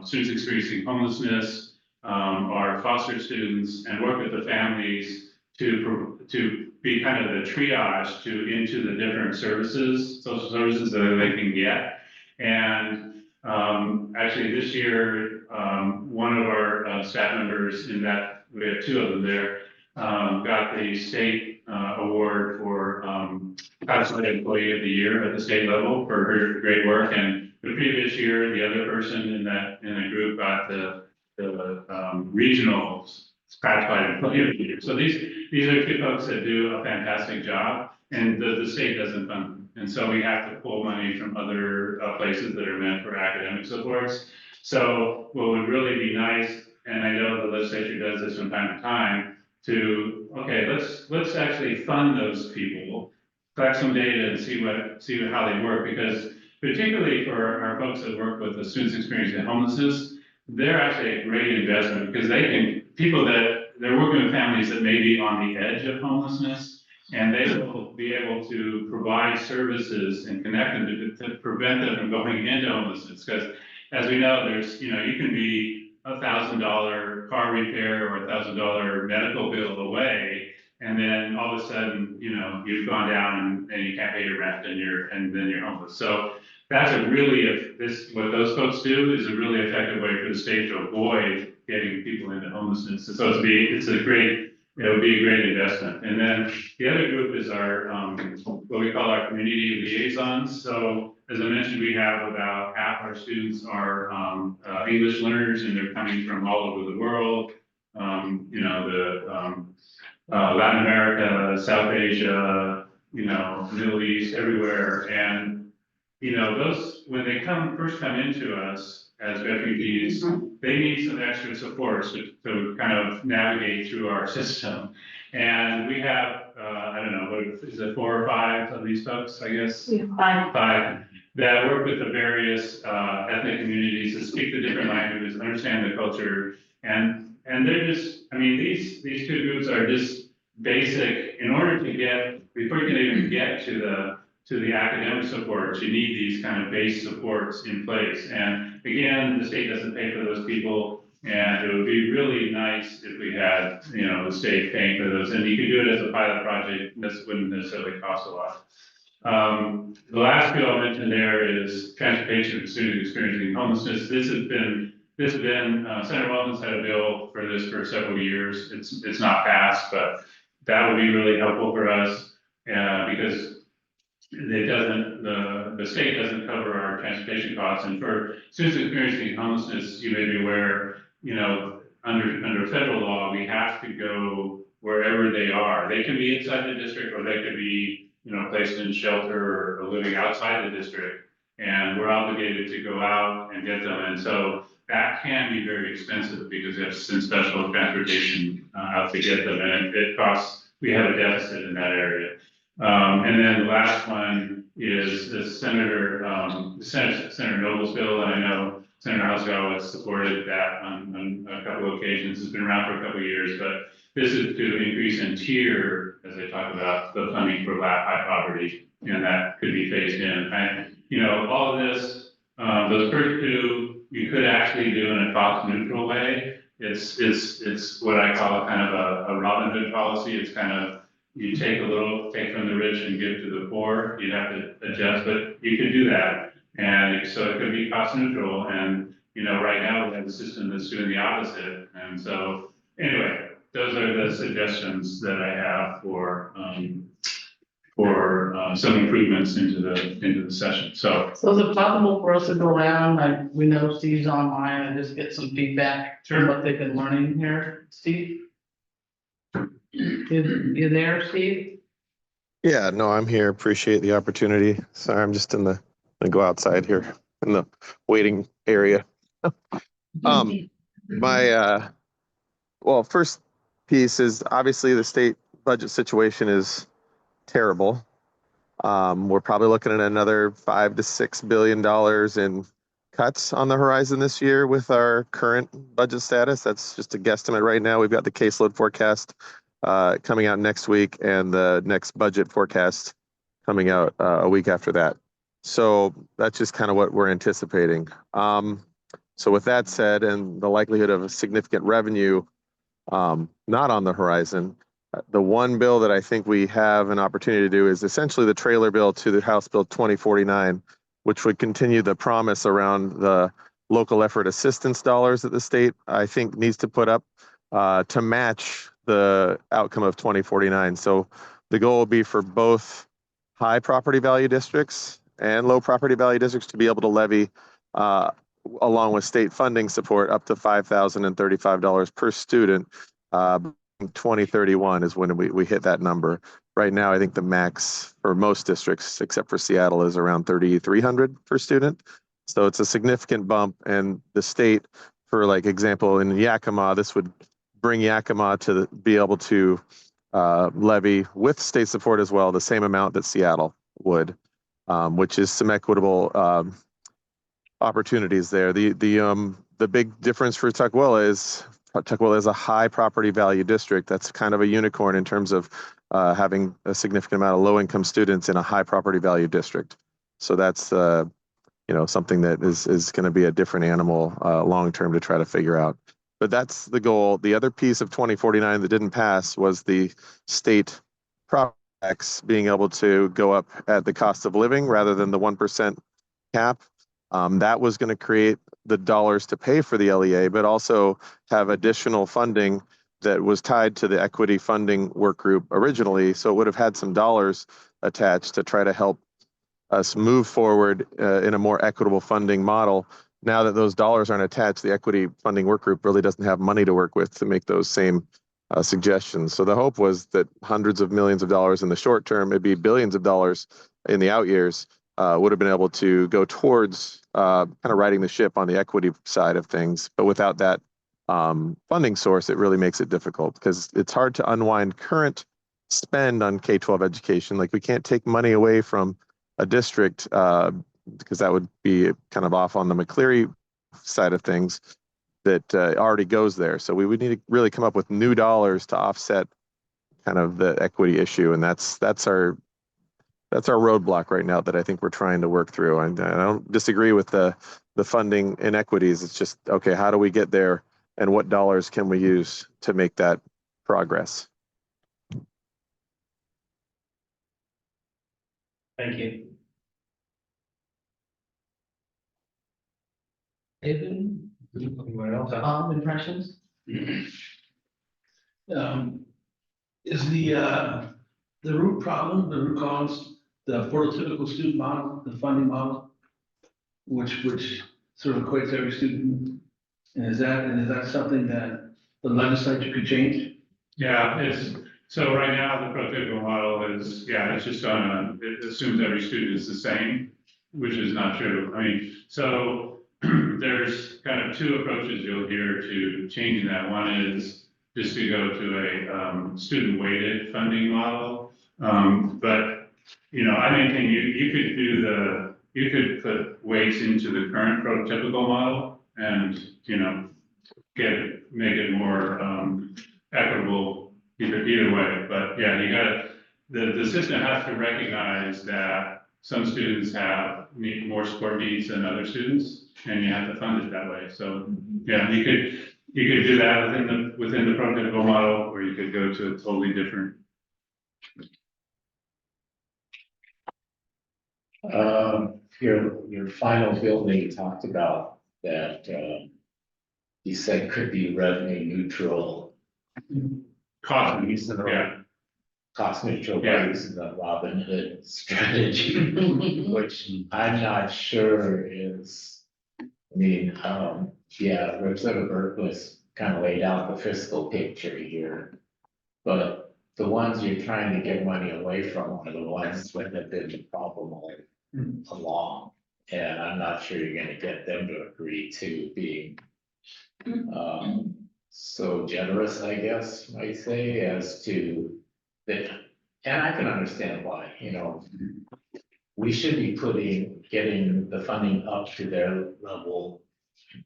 students experiencing homelessness, our foster students, and work with the families to be kind of the triage into the different services, social services that they can get. And actually this year, one of our staff members in that, we have two of them there, got the state award for Classified Employee of the Year at the state level for her great work. And the previous year, the other person in the group got the regional Classified Employee of the Year. So these are two folks that do a fantastic job, and the state doesn't fund them. And so we have to pull money from other places that are meant for academic supports. So what would really be nice, and I know the legislature does this from time to time, let's actually fund those people, collect some data and see how they work, because particularly for our folks that work with the students experiencing homelessness, they're actually a great investment because they're working with families that may be on the edge of homelessness, and they will be able to provide services and connect them to prevent them from going into homelessness. Because as we know, you can be $1,000 car repair or $1,000 medical bill away, and then all of a sudden, you've gone down and you can't pay your rent and then you're homeless. So that's what those folks do is a really effective way for the state to avoid getting people into homelessness. So it would be a great investment. And then the other group is our, what we call our community liaisons. So as I mentioned, we have about half our students are English learners, and they're coming from all over the world. Latin America, South Asia, Middle East, everywhere. And, those, when they first come into us as refugees, they need some extra support to kind of navigate through our system. And we have, I don't know, what is it, 4 or 5 of these folks, I guess? Yeah, 5 that work with the various ethnic communities that speak the different languages, understand the culture. And they're just, these two groups are just basic. In order to before you can even get to the academic supports, you need these kind of base supports in place. And again, the state doesn't pay for those people, and it would be really nice if we had, the state paying for those. And you could do it as a pilot project. This wouldn't necessarily cost a lot. The last bill I'll mention there is transportation for students experiencing homelessness. This has been this has been, Senator Weldon's had a bill for this for several years. It's not passed, but that would be really helpful for us, because it doesn't, the state doesn't cover our transportation costs, and for students experiencing homelessness, you may be aware, under federal law, we have to go wherever they are. They can be inside the district, or they could be, placed in shelter or living outside the district. And we're obligated to go out and get them, and so that can be very expensive because we have to send special transportation out to get them, and it costs, we have a deficit in that area. And then the last one is Senator Noble's bill, and I know Senator Hasegawa has supported that on a couple of occasions. It's been around for a couple of years, but this is to increase in tier, as I talk about the funding for high poverty, and that could be phased in. All of this, those first two, you could actually do in a cost neutral way. It's what I call a kind of a Robin Hood policy. It's kind of, you take from the rich and give to the poor. You'd have to adjust, but you could do that. And so it could be cost neutral. And, right now we have a system that's doing the opposite. And so anyway, those are the suggestions that I have for some improvements into the session. So So is it possible for us to go around, like, we know Steve's online, and just get some feedback from what they've been learning here, Steve? You there, Steve? Yeah, no, I'm here. Appreciate the opportunity. Sorry, I'm just gonna go outside here in the waiting area. Well, first piece is obviously the state budget situation is terrible. We're probably looking at another $5 to $6 billion in cuts on the horizon this year with our current budget status. That's just a guesstimate right now. We've got the caseload forecast coming out next week, and the next budget forecast coming out a week after that. So that's just kind of what we're anticipating. So with that said, and the likelihood of a significant revenue not on the horizon, the one bill that I think we have an opportunity to do is essentially the trailer bill to the House Bill 2049, which would continue the promise around the local effort assistance dollars that the state, I think, needs to put up to match the outcome of 2049. So the goal will be for both high property value districts and low property value districts to be able to levy, along with state funding support, up to $5,035 per student. 2031 is when we hit that number. Right now, I think the max for most districts, except for Seattle, is around 3,300 per student. So it's a significant bump, and the state, for like example, in Yakima, this would bring Yakima to be able to levy with state support as well, the same amount that Seattle would, which is some equitable opportunities there. The big difference for Tukwila is a high property value district. That's kind of a unicorn in terms of having a significant amount of low income students in a high property value district. So that's something that is going to be a different animal long term to try to figure out. But that's the goal. The other piece of 2049 that didn't pass was the state property tax being able to go up at the cost of living rather than the 1% cap. That was going to create the dollars to pay for the LEA, but also have additional funding that was tied to the equity funding work group originally. So it would have had some dollars attached to try to help us move forward in a more equitable funding model. Now that those dollars aren't attached, the equity funding work group really doesn't have money to work with to make those same suggestions. So the hope was that hundreds of millions of dollars in the short term, it'd be billions of dollars in the out years, would have been able to go towards kind of riding the ship on the equity side of things. But without that funding source, it really makes it difficult because it's hard to unwind current spend on K-12 education. Like we can't take money away from a district because that would be kind of off on the McCleary side of things that already goes there. So we would need to really come up with new dollars to offset kind of the equity issue. And that's our roadblock right now that I think we're trying to work through. And I don't disagree with the funding inequities. It's just, okay, how do we get there and what dollars can we use to make that progress? Thank you. David, Anyone else? Impressions? Is the root problem, the root cause, the prototypical student model, the funding model? Which sort of equates every student? And is that something that the legislature could change? Yeah, so right now, the prototypical model is, it's just it assumes every student is the same, which is not true. I mean, so there's kind of two approaches you'll hear to changing that. One is just to go to a student weighted funding model. But, I maintain you could put weights into the current prototypical model and, make it more equitable either way. But yeah, the system has to recognize that some students need more support needs than other students, and you have to fund it that way. So, yeah, you could do that within the prototypical model, or you could go to a totally different. Your final bill that you talked about that, you said could be revenue neutral. Cost, Yeah. Cost neutral Yeah. by using the Robin Hood strategy, which I'm not sure is. I mean, Representative Berquist kind of laid out the fiscal picture here. But the ones you're trying to get money away from are the ones that have been problem all along. And I'm not sure you're gonna get them to agree to being so generous, I guess, might say, as to that. And I can understand why, we should be getting the funding up to their level,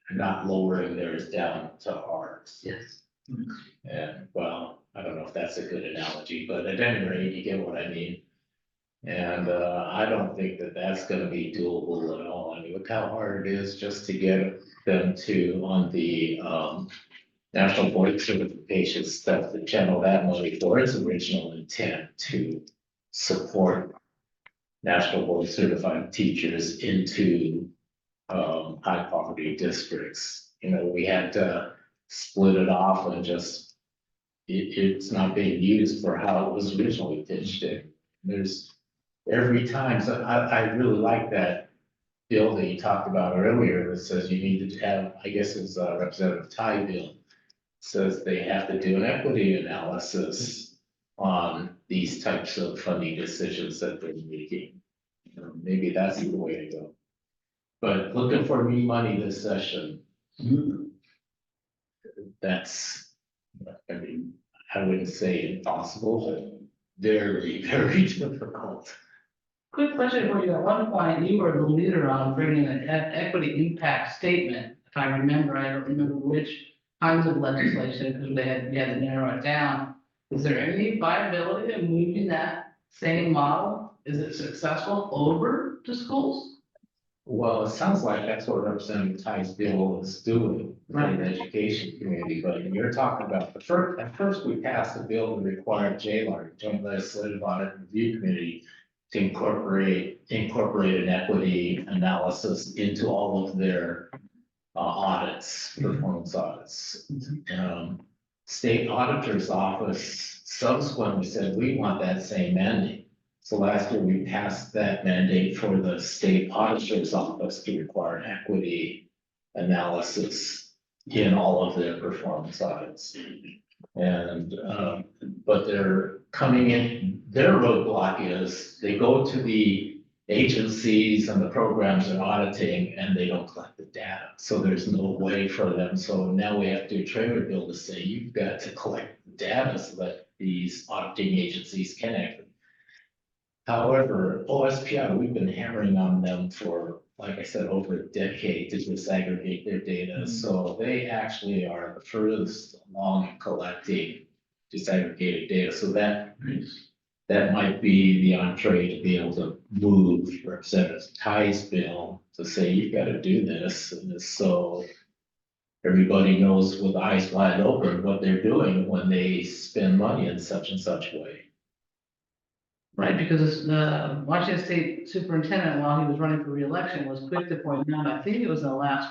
not lowering theirs down to ours. Yes. And well, I don't know if that's a good analogy, but at any rate, you get what I mean. And I don't think that that's gonna be doable at all. I mean, look how hard it is just to get them to, on the National Board Certification stuff, to channel that money for its original intent to support National Board Certified teachers into high poverty districts. We had to split it off and just, it's not being used for how it was originally pitched in. There's every time, so I really like that bill that you talked about earlier that says you need to have, I guess it's Representative Ty bill, says they have to do an equity analysis on these types of funding decisions that they're making. Maybe that's the way to go. But looking for new money this session, that's, I mean, I wouldn't say impossible, but very, very difficult. Quick question for you. At one point, you were the leader on bringing an equity impact statement. If I remember, I don't remember which kinds of legislation, because we had to narrow it down. Is there any viability of moving that same model? Is it successful over to schools? Well, it sounds like that's what Representative Ty's bill is doing for the education community, but you're talking about at first we passed a bill that required JLAR, Joint Legislative Audit Review Committee, to incorporate an equity analysis into all of their audits, performance audits. State Auditor's Office subsequently said, we want that same mandate. So last year we passed that mandate for the State Auditor's Office to require an equity analysis in all of their performance audits. And, but they're coming in, their roadblock is they go to the agencies and the programs they're auditing and they don't collect the data. So there's no way for them. So now we have to do a trailer bill to say you've got to collect the data so that these auditing agencies can act. However, OSPI, we've been hammering on them for, like I said, over a decade to disaggregate their data. So they actually are the furthest along in collecting disaggregated data. So that might be the entree to be able to move Representative Ty's bill to say, you've got to do this. And so everybody knows with eyes wide open what they're doing when they spend money in such and such way. Right, because the Washington State Superintendent, while he was running for re-election, was quick to point out, I think it was in the last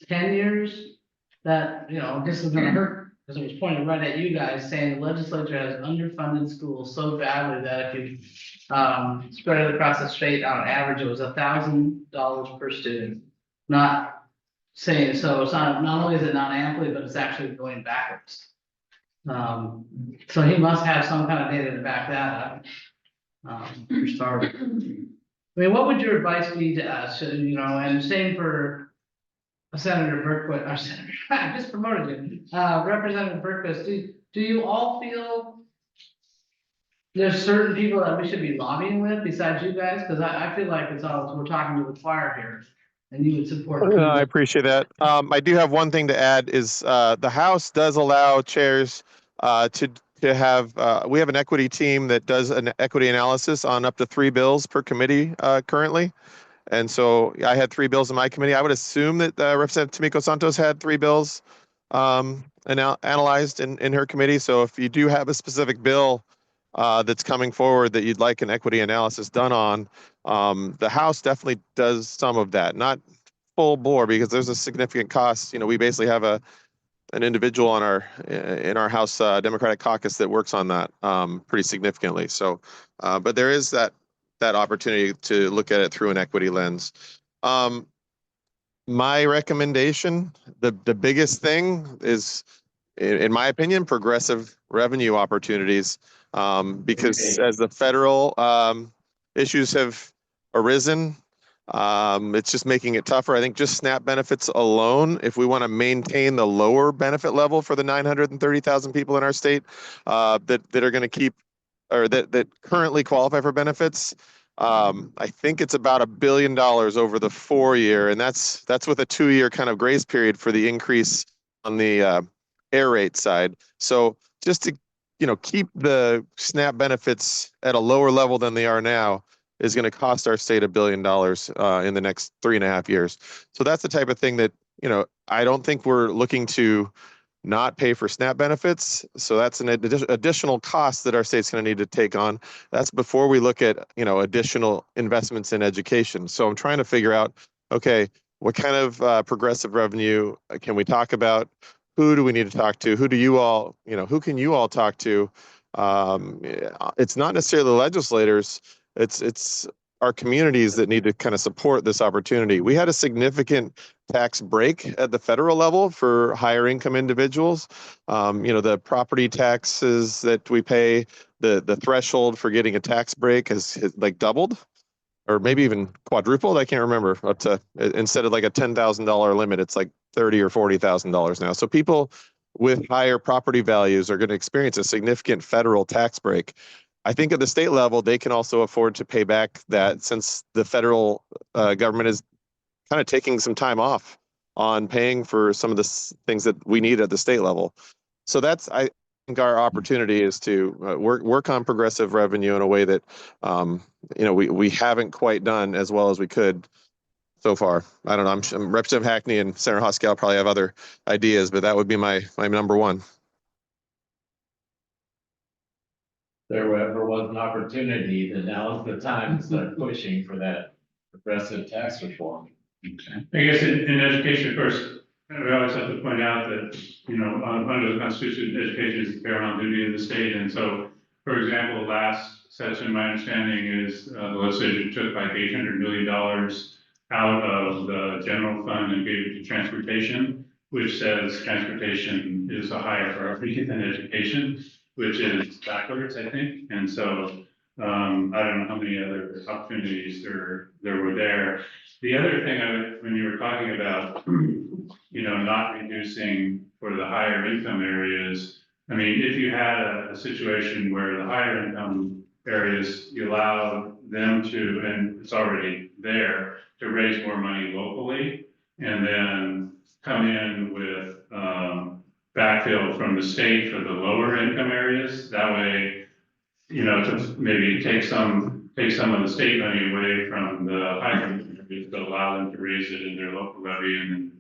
10 years, that, you know, this is gonna hurt, because it was pointed right at you guys, saying the legislature has underfunded schools so badly that if you spread it across the state, on average, it was $1,000 per student. Not saying, so it's not only is it not amply, but it's actually going backwards. So he must have some kind of data to back that up. For starters. I mean, what would your advice be to us, you know, and same for Senator Berquist, our Senator, I just promoted you, Representative Berquist, do you all feel there's certain people that we should be lobbying with besides you guys? Because I feel like it's all, we're talking to the choir here, and you would support. I appreciate that. I do have one thing to add is the House does allow chairs to have, we have an equity team that does an equity analysis on up to 3 bills per committee currently. And so I had 3 bills in my committee. I would assume that Representative Tomiko Santos had 3 bills analyzed in her committee. So if you do have a specific bill that's coming forward that you'd like an equity analysis done on, the House definitely does some of that, not full bore, because there's a significant cost. You know, we basically have an individual on in our House Democratic Caucus that works on that pretty significantly. So, but there is that opportunity to look at it through an equity lens. My recommendation, the biggest thing is, in my opinion, progressive revenue opportunities, because as the federal issues have arisen, it's just making it tougher. I think just SNAP benefits alone, if we want to maintain the lower benefit level for the 930,000 people in our state that are going to keep, or that currently qualify for benefits, I think it's about $1 billion over the 4-year, and that's with a 2-year kind of grace period for the increase on the air rate side. So just to, you know, keep the SNAP benefits at a lower level than they are now is going to cost our state $1 billion in the next 3.5 years. So that's the type of thing that, you know, I don't think we're looking to not pay for SNAP benefits. So that's an additional cost that our state's going to need to take on. That's before we look at, you know, additional investments in education. So I'm trying to figure out, okay, what kind of progressive revenue can we talk about? Who do we need to talk to? Who do you all, you know, who can you all talk to? It's not necessarily the legislators. It's our communities that need to kind of support this opportunity. We had a significant tax break at the federal level for higher income individuals. You know, the property taxes that we pay, the threshold for getting a tax break has like doubled, or maybe even quadrupled. I can't remember. But instead of like a $10,000 limit, it's like $30,000 or $40,000 now. So people with higher property values are going to experience a significant federal tax break. I think at the state level, they can also afford to pay back that, since the federal government is kind of taking some time off on paying for some of the things that we need at the state level. So that's, I think, our opportunity is to work on progressive revenue in a way that, you know, we haven't quite done as well as we could so far. I don't know. I'm Representative Hackney and Senator Hoskel probably have other ideas, but that would be my number one. There ever was an opportunity, then now is the time to start pushing for that progressive tax reform. I guess in education, of course, we always have to point out that, you know, under the Constitution, education is the paramount duty of the state. And so, for example, last session, my understanding is the legislature took like $800 million out of the general fund and gave it to transportation, which says transportation is a higher priority than education, which is backwards, I think. And so I don't know how many other opportunities there were there. The other thing, when you were talking about, you know, not reducing for the higher income areas, I mean, if you had a situation where the higher income areas, you allow them to, and it's already there, to raise more money locally, and then come in with backfill from the state for the lower income areas, that way, you know, to maybe take some of the state money away from the higher income areas, to allow them to raise it in their local levy and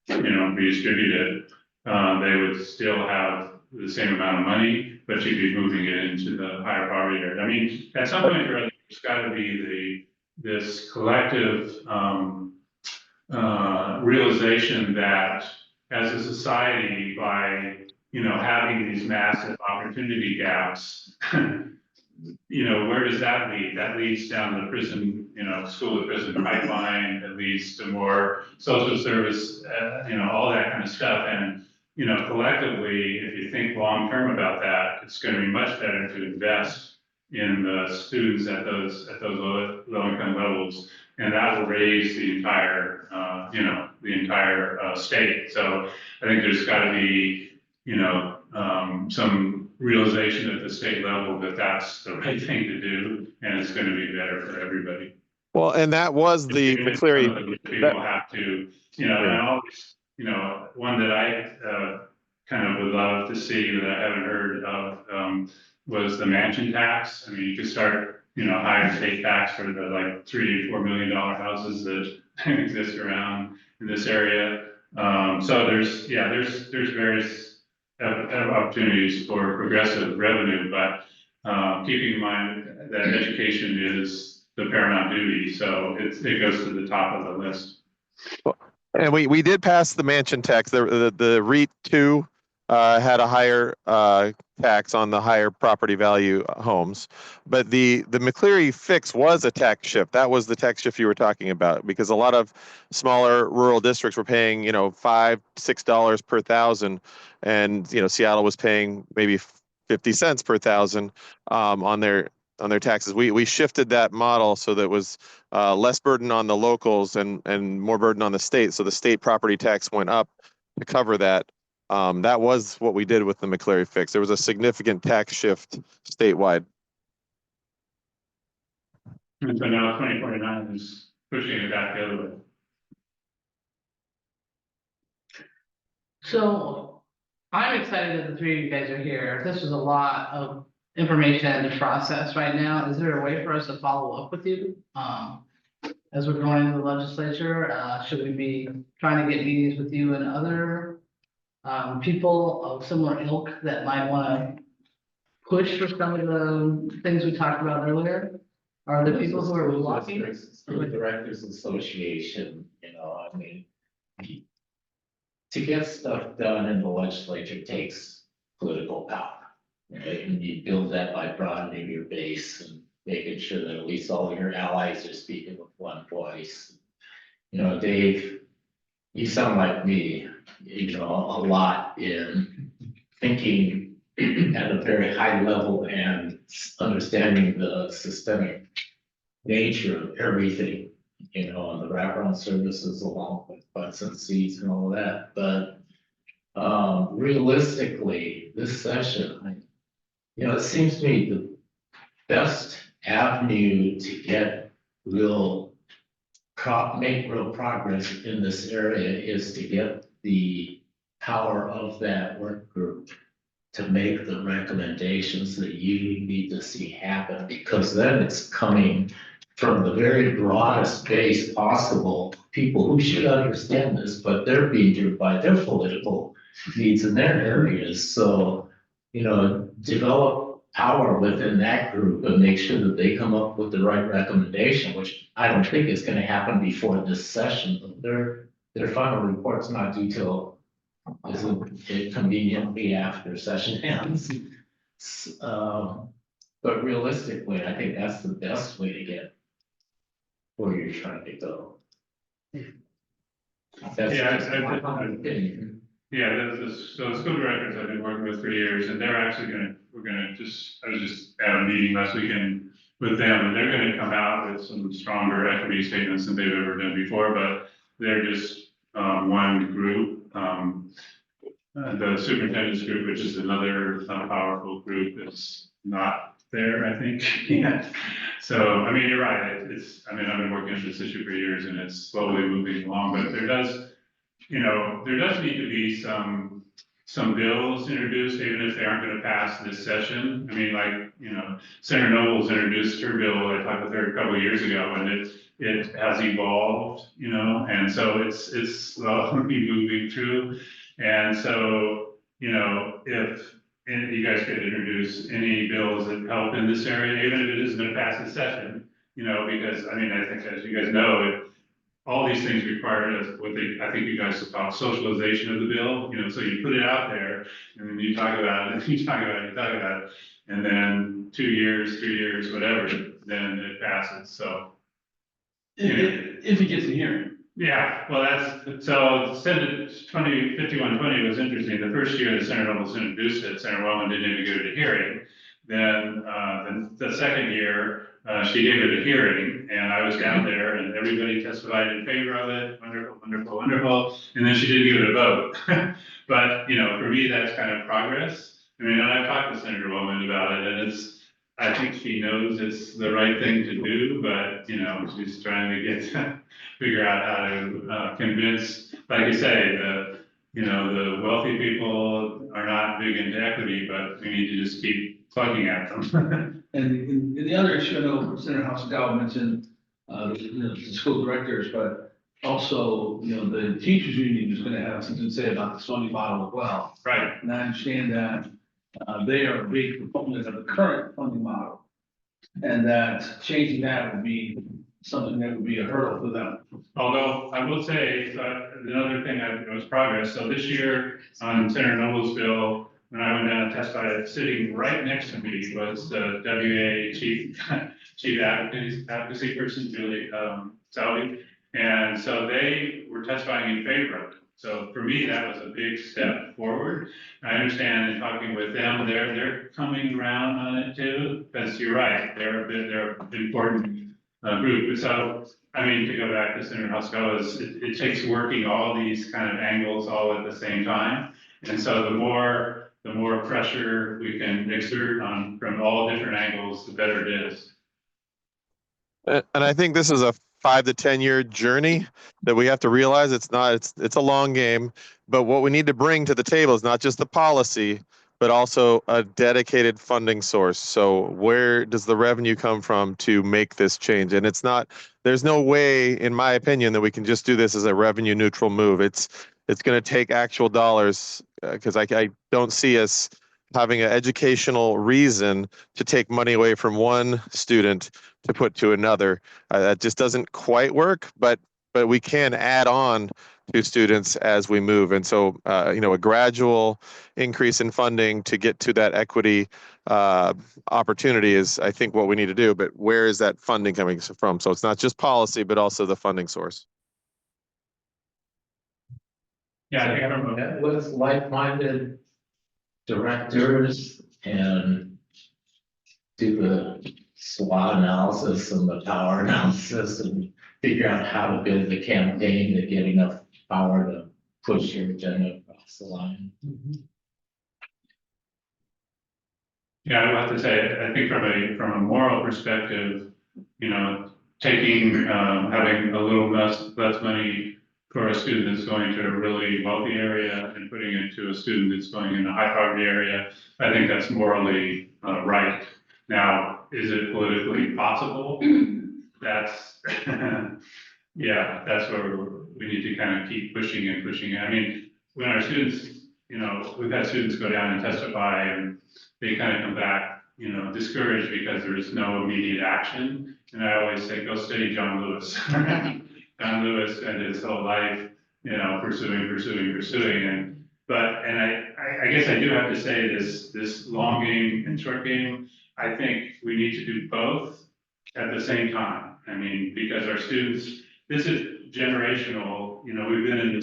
then, you know, redistribute it. They would still have the same amount of money, but you'd be moving it into the higher poverty area. I mean, at some point or other, there's got to be this collective realization that as a society, by, having these massive opportunity gaps, where does that lead? That leads down the prison, school to prison pipeline, that leads to more social service, all that kind of stuff. And, collectively, if you think long-term about that, it's gonna be much better to invest in the students at those low-income levels. And that will raise the entire, state. So I think there's gotta be, some realization at the state level that that's the right thing to do, and it's gonna be better for everybody. Well, and that was the McCleary. People have to, and always, one that I, kind of would love to see that I haven't heard of, was the mansion tax. I mean, you could start, higher state tax for the like $3 to $4 million houses that exist around in this area. So there's various opportunities for progressive revenue, but keeping in mind that education is the paramount duty, so it goes to the top of the list. And we did pass the mansion tax. The REIT 2 had a higher tax on the higher property value homes, but the McCleary fix was a tax shift. That was the tax shift you were talking about, because a lot of smaller rural districts were paying, $5, $6 per thousand, and Seattle was paying maybe 50 cents per thousand on their taxes. We shifted that model so that it was less burden on the locals and more burden on the state. So the state property tax went up to cover that. That was what we did with the McCleary fix. There was a significant tax shift statewide. And so now 2049 is pushing it back the other way. So I'm excited that the three of you guys are here. This was a lot of information to process right now. Is there a way for us to follow up with you? As we're going into the legislature, should we be trying to get meetings with you and other people of similar ilk that might want to push for some of the things we talked about earlier? Are there people who are blocking? The Directors Association, I mean, to get stuff done in the legislature takes political power. Right? And you build that by broadening your base and making sure that at least all of your allies are speaking with one voice. Dave, you sound like me, a lot in thinking at a very high level and understanding the systemic nature of everything, and the wraparound services along with butts and seats and all of that. But realistically, this session, it seems to me the best avenue to get make real progress in this area is to get the power of that work group to make the recommendations that you need to see happen, because then it's coming from the very broadest base possible, people who should understand this, but they're being driven by their political needs in their areas. So, develop power within that group and make sure that they come up with the right recommendation, which I don't think is going to happen before this session. Their final report's not due till conveniently after session ends. But realistically, I think that's the best way to get where you're trying to go. That's just my opinion. Yeah, so the school directors I've been working with for years, and they're actually I was just at a meeting last weekend with them, and they're gonna come out with some stronger equity statements than they've ever done before, but they're just one group. The superintendent's group, which is another powerful group, is not there, I think, yet. So, I mean, you're right, I've been working on this issue for years, and it's slowly moving along, but there does need to be some bills introduced, even if they aren't gonna pass this session. I mean, Senator Nobles introduced her bill, I talked with her a couple of years ago, and it has evolved, and so it's slowly moving through. And so, if you guys could introduce any bills that help in this area, even if it isn't gonna pass this session, because, I think as you guys know, all these things require what they, I think you guys have called socialization of the bill, so you put it out there, and then you talk about it, and you talk about it, and then 2 years, 3 years, whatever, then it passes, so. If it gets a hearing. Yeah, well, so Senate 5120 was interesting. The first year that Senator Nobles introduced it, Senator Wellman didn't even go to hearing. Then the second year, she gave it a hearing, and I was down there, and everybody testified in favor of it. Wonderful, wonderful, wonderful. And then she didn't give it a vote. But, for me, that's kind of progress. I mean, and I've talked to Senator Wellman about it, and I think she knows it's the right thing to do, but, she's trying to figure out how to convince, like you say, the wealthy people are not big into equity, but we need to just keep plugging at them. And the other issue, I know Senator House mentioned, the school directors, but also, the teachers union is gonna have something to say about the funding model as well. Right. And I understand that, they are a big proponent of the current funding model. And that changing that would be something that would be a hurdle for them. Although I will say, another thing that was progress, so this year on Senator Noble's bill, when I went down and testified, sitting right next to me was the WA chief advocacy person, Julie Selby. And so they were testifying in favor of it. So for me, that was a big step forward. I understand in talking with them, they're coming around on it too, because you're right, they're an important group. So, I mean, to go back to Senator Hoskowa's, it takes working all these kind of angles all at the same time. And so the more pressure we can exert on from all different angles, the better it is. And I think this is a 5 to 10 year journey that we have to realize it's a long game, but what we need to bring to the table is not just the policy, but also a dedicated funding source. So where does the revenue come from to make this change? And there's no way, in my opinion, that we can just do this as a revenue neutral move. It's going to take actual dollars, because I don't see us having an educational reason to take money away from one student to put to another. That just doesn't quite work, but we can add on to students as we move. And so, a gradual increase in funding to get to that equity opportunity is, I think, what we need to do. But where is that funding coming from? So it's not just policy, but also the funding source. Yeah, I think I remember. With like-minded directors and do the SWOT analysis and the power analysis and figure out how to build the campaign to get enough power to push your agenda across the line. Yeah, I would have to say, I think from a moral perspective, taking, having a little less money for a student that's going to a really wealthy area and putting it to a student that's going in a high poverty area, I think that's morally right. Now, is it politically possible? That's, yeah, that's where we need to kind of keep pushing and pushing. I mean, when our students, we've had students go down and testify and they kind of come back, discouraged because there is no immediate action. And I always say, go study John Lewis. John Lewis spent his whole life, pursuing. And I guess I do have to say this long game and short game, I think we need to do both at the same time. I mean, because our students, this is generational, we've been in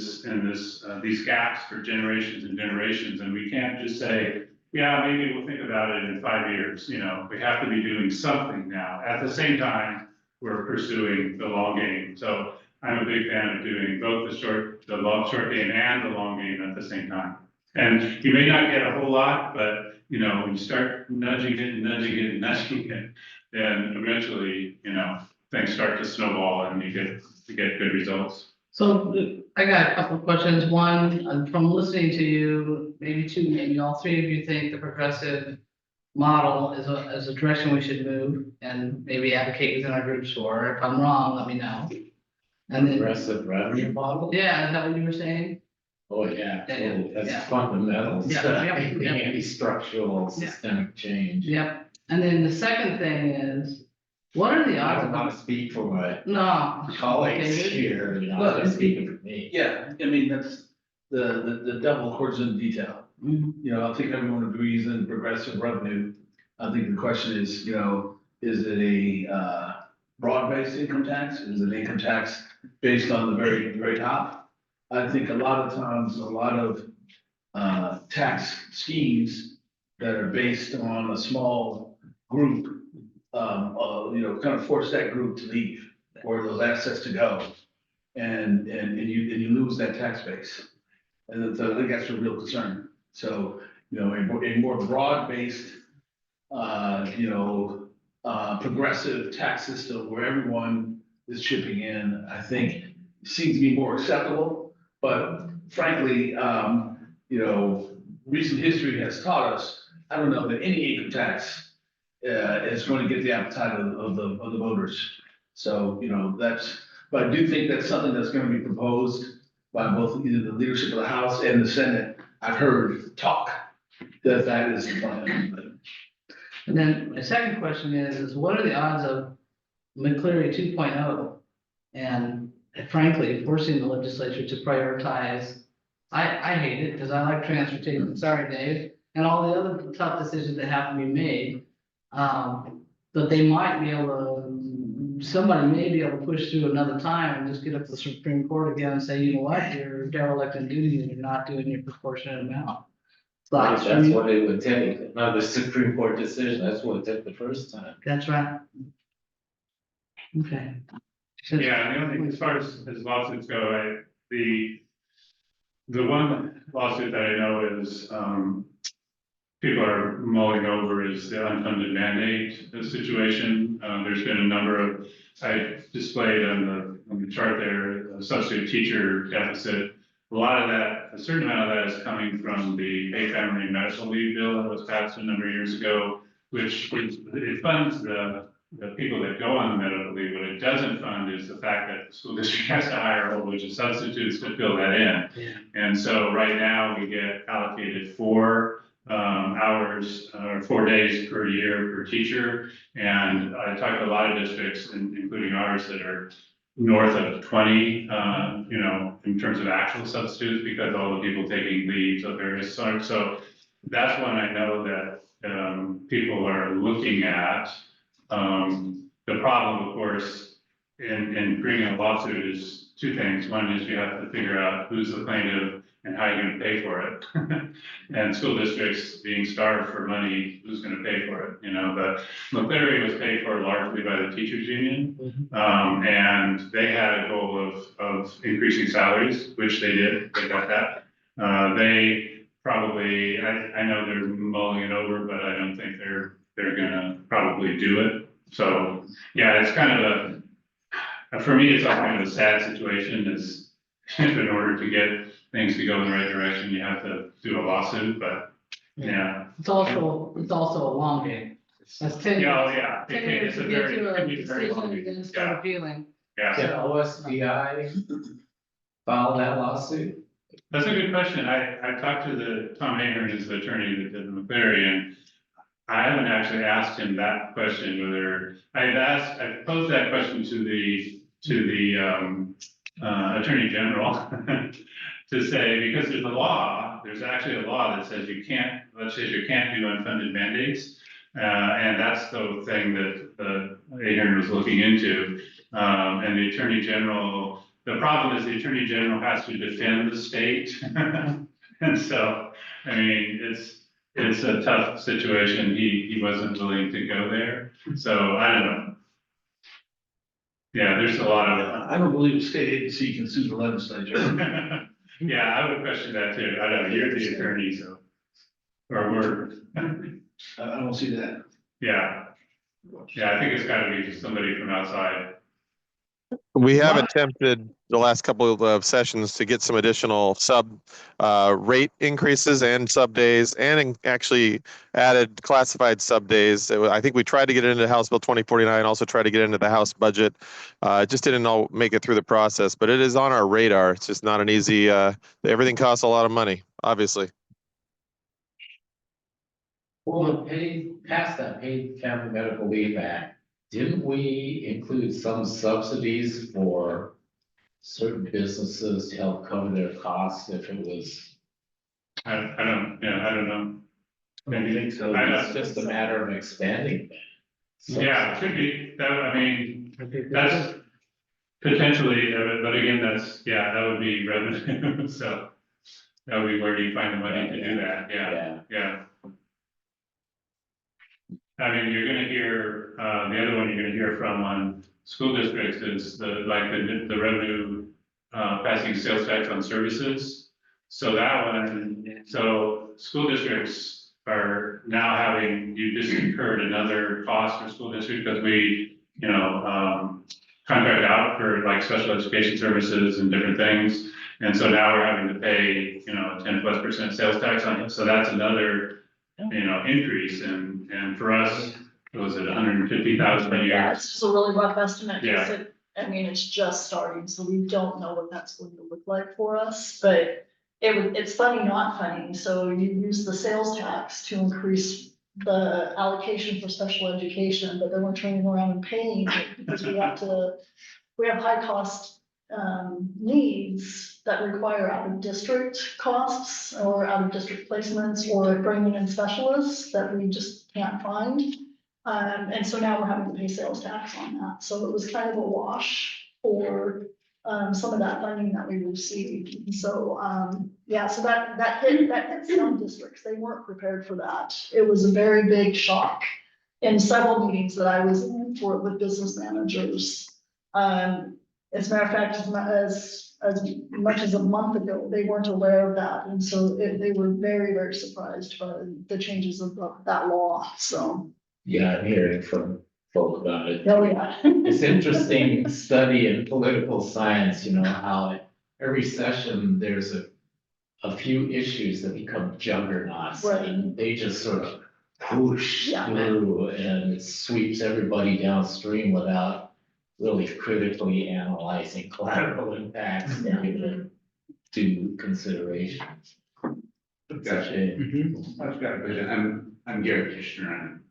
these gaps for generations and generations, and we can't just say, yeah, maybe we'll think about it in 5 years. We have to be doing something now. At the same time, we're pursuing the long game. So I'm a big fan of doing both the short game and the long game at the same time. And you may not get a whole lot, but when you start nudging it, then eventually, things start to snowball and you get good results. So I got a couple of questions. One, from listening to you, maybe two, maybe all three of you think the progressive model is a direction we should move and maybe advocate within our groups for. If I'm wrong, let me know. And then, Progressive revenue model? yeah, is that what you were saying? Oh, yeah, Yeah, that's yeah. fundamental. Yeah. Any structural systemic change. Yep. And then the second thing is, What are the I odds don't want of, to speak for my no. colleagues David? here, you know, Well, I'm just speaking for me. Yeah, I mean, that's the devil, of course, in the detail. Mhm. You know, I think everyone agrees in progressive revenue. I think the question is, you know, is it a broad-based income tax? Is it an income tax based on the very top? I think a lot of times, a lot of tax schemes that are based on a small group, you know, kind of force that group to leave or those assets to go. And you lose that tax base. And so I think that's a real concern. So, you know, a more broad-based, you know, progressive tax system where everyone is chipping in, I think seems to be more acceptable. But frankly, you know, recent history has taught us, I don't know that any income tax is going to get the appetite of the voters. So, you know, but I do think that's something that's going to be proposed by both either the leadership of the House and the Senate. I've heard talk that is the plan. And then my second question is what are the odds of McCleary 2.0? And frankly, forcing the legislature to prioritize, I hate it because I like transportation, sorry, Dave, and all the other tough decisions that have to be made. But they might be able to, somebody may be able to push through another time and just get up to the Supreme Court again and say, you know what, you're derelict in duty and you're not doing your proportionate amount. Thoughts from That's you? what it would take, another Supreme Court decision, that's what it took the first time. That's right. Okay. Yeah, and the only thing, as far as lawsuits go, the one lawsuit that I know is, people are mulling over is the unfunded mandate situation. There's been a number of, I displayed on the chart there, a substitute teacher deficit. A lot of that, a certain amount of that is coming from the paid family and medical leave bill that was passed a number of years ago, which it funds the people that go on the medical leave. What it doesn't fund is the fact that the school district has to hire a whole bunch of substitutes to fill that in. Yeah. And so right now we get allocated 4 hours or 4 days per year per teacher. And I talked to a lot of districts, including ours, that are north of 20, you know, in terms of actual substitutes, because all the people taking leaves of various sorts. So that's when I know that people are looking at. The problem, of course, in bringing a lawsuit is 2 things. One is you have to figure out who's the plaintiff and how you're gonna pay for it. And school districts being starved for money, who's gonna pay for it, you know? But McCleary was paid for largely by the teachers union. And they had a goal of increasing salaries, which they did, they got that. They probably, I know they're mulling it over, but I don't think they're gonna probably do it. So, yeah, it's kind of for me, it's all kind of a sad situation is if in order to get things to go in the right direction, you have to do a lawsuit, but yeah. It's also a long game. That's 10 Yeah, oh, years. yeah. 10 It years can- to get it to can a be very long. decision and then start appealing. Yeah, Can OSBI file that lawsuit? that's a good question. I talked to Tom Ahern, who's the attorney that did the McCleary, and I haven't actually asked him that question, whether I posed that question to the Attorney General to say, because there's actually a law that says you can't do unfunded mandates. And that's the thing that Ahern was looking into. And the Attorney General, the problem is the Attorney General has to defend the state. And so, I mean, it's a tough situation. He wasn't willing to go there. So I don't know. Yeah, there's a lot of, I don't believe a state agency can sue the legislature. yeah, I would question that too. I don't know, you're the attorney, so. Or we're, I don't see that. yeah. Yeah, I think it's gotta be just somebody from outside. We have attempted the last couple of sessions to get some additional rate increases and sub days and actually added classified sub days. I think we tried to get it into House Bill 2049, also tried to get into the House budget. Just didn't all make it through the process, but it is on our radar. It's just not an easy, everything costs a lot of money, obviously. Well, pass that paid family medical leave act Didn't we include some subsidies for certain businesses to help cover their costs if it was? I don't, yeah, I don't know. Maybe, So it's just a matter of expanding that. yeah, it could be, that, I mean, that's potentially, but again, that's, yeah, that would be revenue, so. That would be where you find the money to do that, yeah, yeah. I mean, you're gonna hear, the other one you're gonna hear from on school districts is the revenue, passing sales tax on services. So that one, so school districts are now having, you just incurred another cost for school district because we, contract out for like special education services and different things. And so now we're having to pay, 10+% sales tax on it. So that's another, increase. And for us, was it 150,000 a Yeah, year? it's just a really rough estimate, Yeah. because it's just starting, so we don't know what that's going to look like for us, but it's funny, not funny, so you use the sales tax to increase the allocation for special education, but then we're turning around and paying it because we have high cost needs that require out of district costs or out of district placements or bringing in specialists that we just can't find. And so now we're having to pay sales tax on that. So it was kind of a wash for some of that funding that we received. And so, so that hit some districts. They weren't prepared for that. It was a very big shock in several meetings that I was in with business managers. As a matter of fact, as much as a month ago, they weren't aware of that. And so they were very, very surprised by the changes of that law. So. Yeah, I'm hearing from folk about it. Oh, yeah. It's interesting study in political science, how every session there's a few issues that become juggernauts. Right. And they just sort of whoosh Yeah. through and it sweeps everybody downstream without really critically analyzing collateral impacts and giving it due consideration. Gotcha. I've got a vision. I'm Gary Kishner. I'm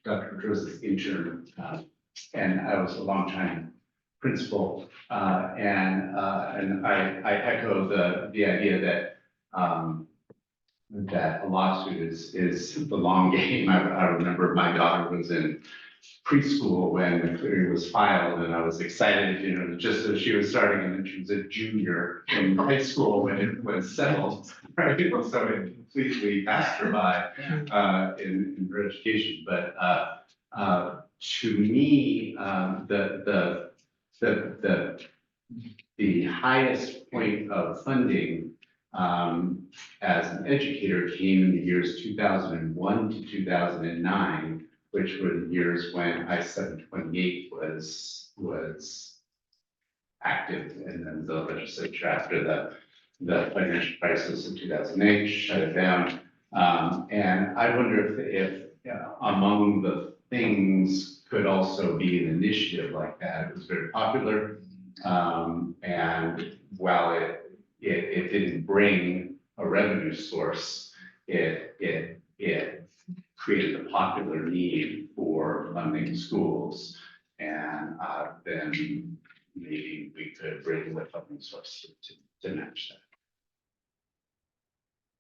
Dr. Pedrosa's intern, and I was a longtime principal. And I echo the idea that that a lawsuit is the long game. I remember my daughter was in preschool when the query was filed, and I was excited, just as she was starting, and then she was a junior in high school when it was settled, right? So it completely passed her by in her education. But to me, the highest point of funding as an educator came in the years 2001 to 2009. Which were the years when I-728 was active, and then the legislature after the financial crisis in 2008 shut it down. And I wonder if among the things could also be an initiative like that. It was very popular, and while it didn't bring a revenue source, it created a popular need for funding schools, and then maybe we could bring the funding source to match that.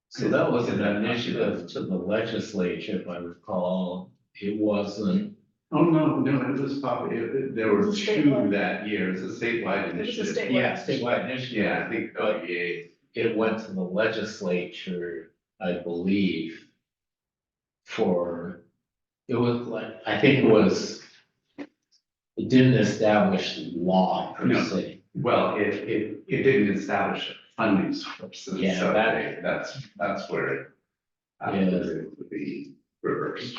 So that was an initiative to the legislature, if I recall. It wasn't. Oh, no, it was there were It was a two statewide. that year. It was a statewide It was a initiative. statewide. Yeah, statewide initiative. Yeah, I think WEA. It went to the legislature, I believe. It was like, I think it didn't establish law per No. se. Well, it didn't establish a funding source, and Yeah, so that- that's where Yeah. it would be reversed.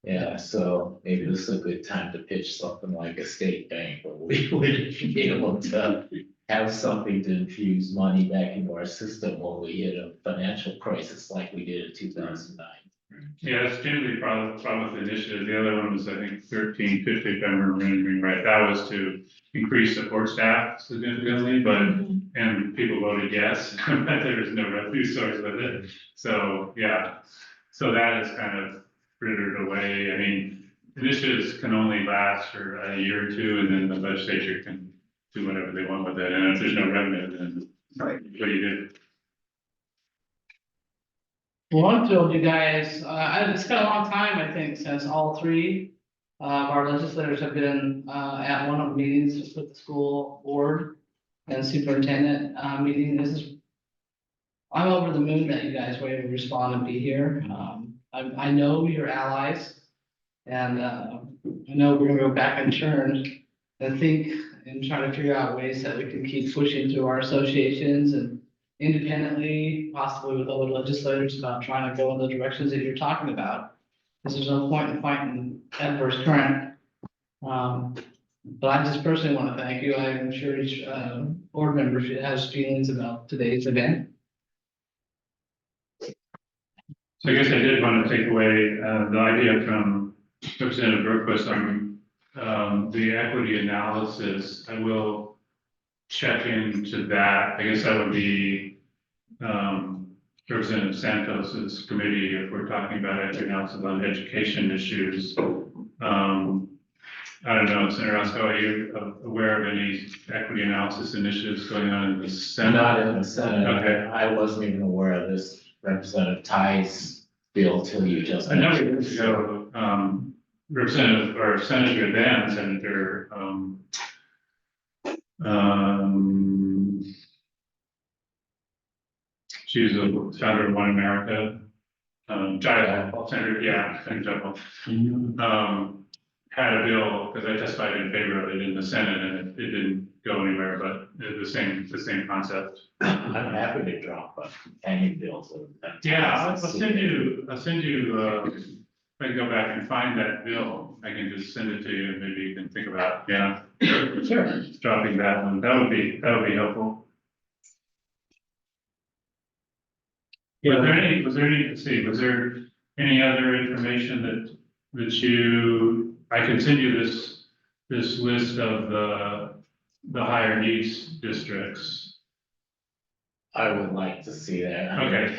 Yeah, so maybe this is a good time to pitch something like a state bank where we would be able to have something to infuse money back into our system when we hit a financial crisis like we did in 2009. Yeah, it's generally problem with the initiative. The other one was, I think, 1350, if I'm remembering right. That was to increase support staff significantly, and people voted yes, but there was no revenue source with it. So, yeah, so that is kind of frittered away. I mean, initiatives can only last for a year or two, and then the legislature can do whatever they want with it, and if there's no revenue, then what do you do? Well, I told you guys, it's been a long time, I think, since all three of our legislators have been, at one of the meetings with the school board and superintendent, meeting. I'm over the moon that you guys were able to respond and be here. I know you're allies. And, I know we're gonna go back and turn and think and try to figure out ways that we can keep pushing through our associations and independently, possibly with other legislators, about trying to go in the directions that you're talking about. Because there's no point in fighting adverse current. But I just personally want to thank you. I'm sure each board member has feelings about today's event. So I guess I did want to take away, the idea from Representative Berquist on, the equity analysis. I will check into that. I guess that would be, Representative Santos's committee, if we're talking about equity analysis on education issues. I don't know, Senator Roscoe, are you aware of any equity analysis initiatives going on in the Senate? Not in the Senate. Okay. I wasn't even aware of this Representative Ty's bill till you just. A number of mentioned years it. ago, Representative or Senator then, Senator, she's a founder of One America, Senator, yeah, Senator Jeffel. Had a bill, because I testified in favor of it in the Senate, and it didn't go anywhere, but the same concept. I'm happy to drop a companion bill to that. Yeah, I'll send you, if I can go back and find that bill, I can just send it to you, and maybe you can think about, yeah. Sure. Dropping that one, that would be helpful. Was there any other information that I continue this list of the higher needs districts? I would like to see that. I mean, Okay. It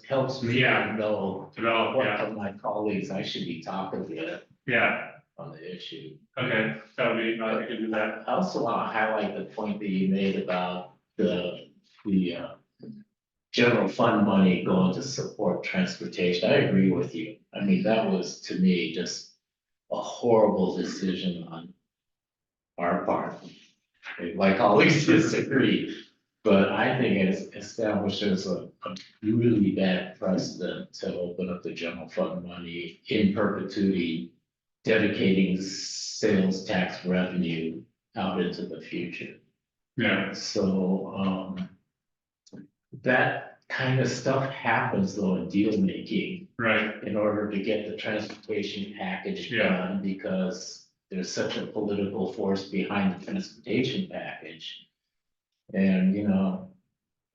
helps me Yeah. know Develop, what yeah, of my colleagues I should be talking with yeah, on the issue. okay, that would be, I can do that. I also want to highlight the point that you made about the general fund money going to support transportation. I agree with you. I mean, that was to me just a horrible decision on our part. My colleagues disagree, but I think it establishes a really bad precedent to open up the general fund money in perpetuity, dedicating sales tax revenue out into the future. Yeah, So, that kind of stuff happens though in deal making right, in order to get the transportation package Yeah. done, because there's such a political force behind the transportation package. And,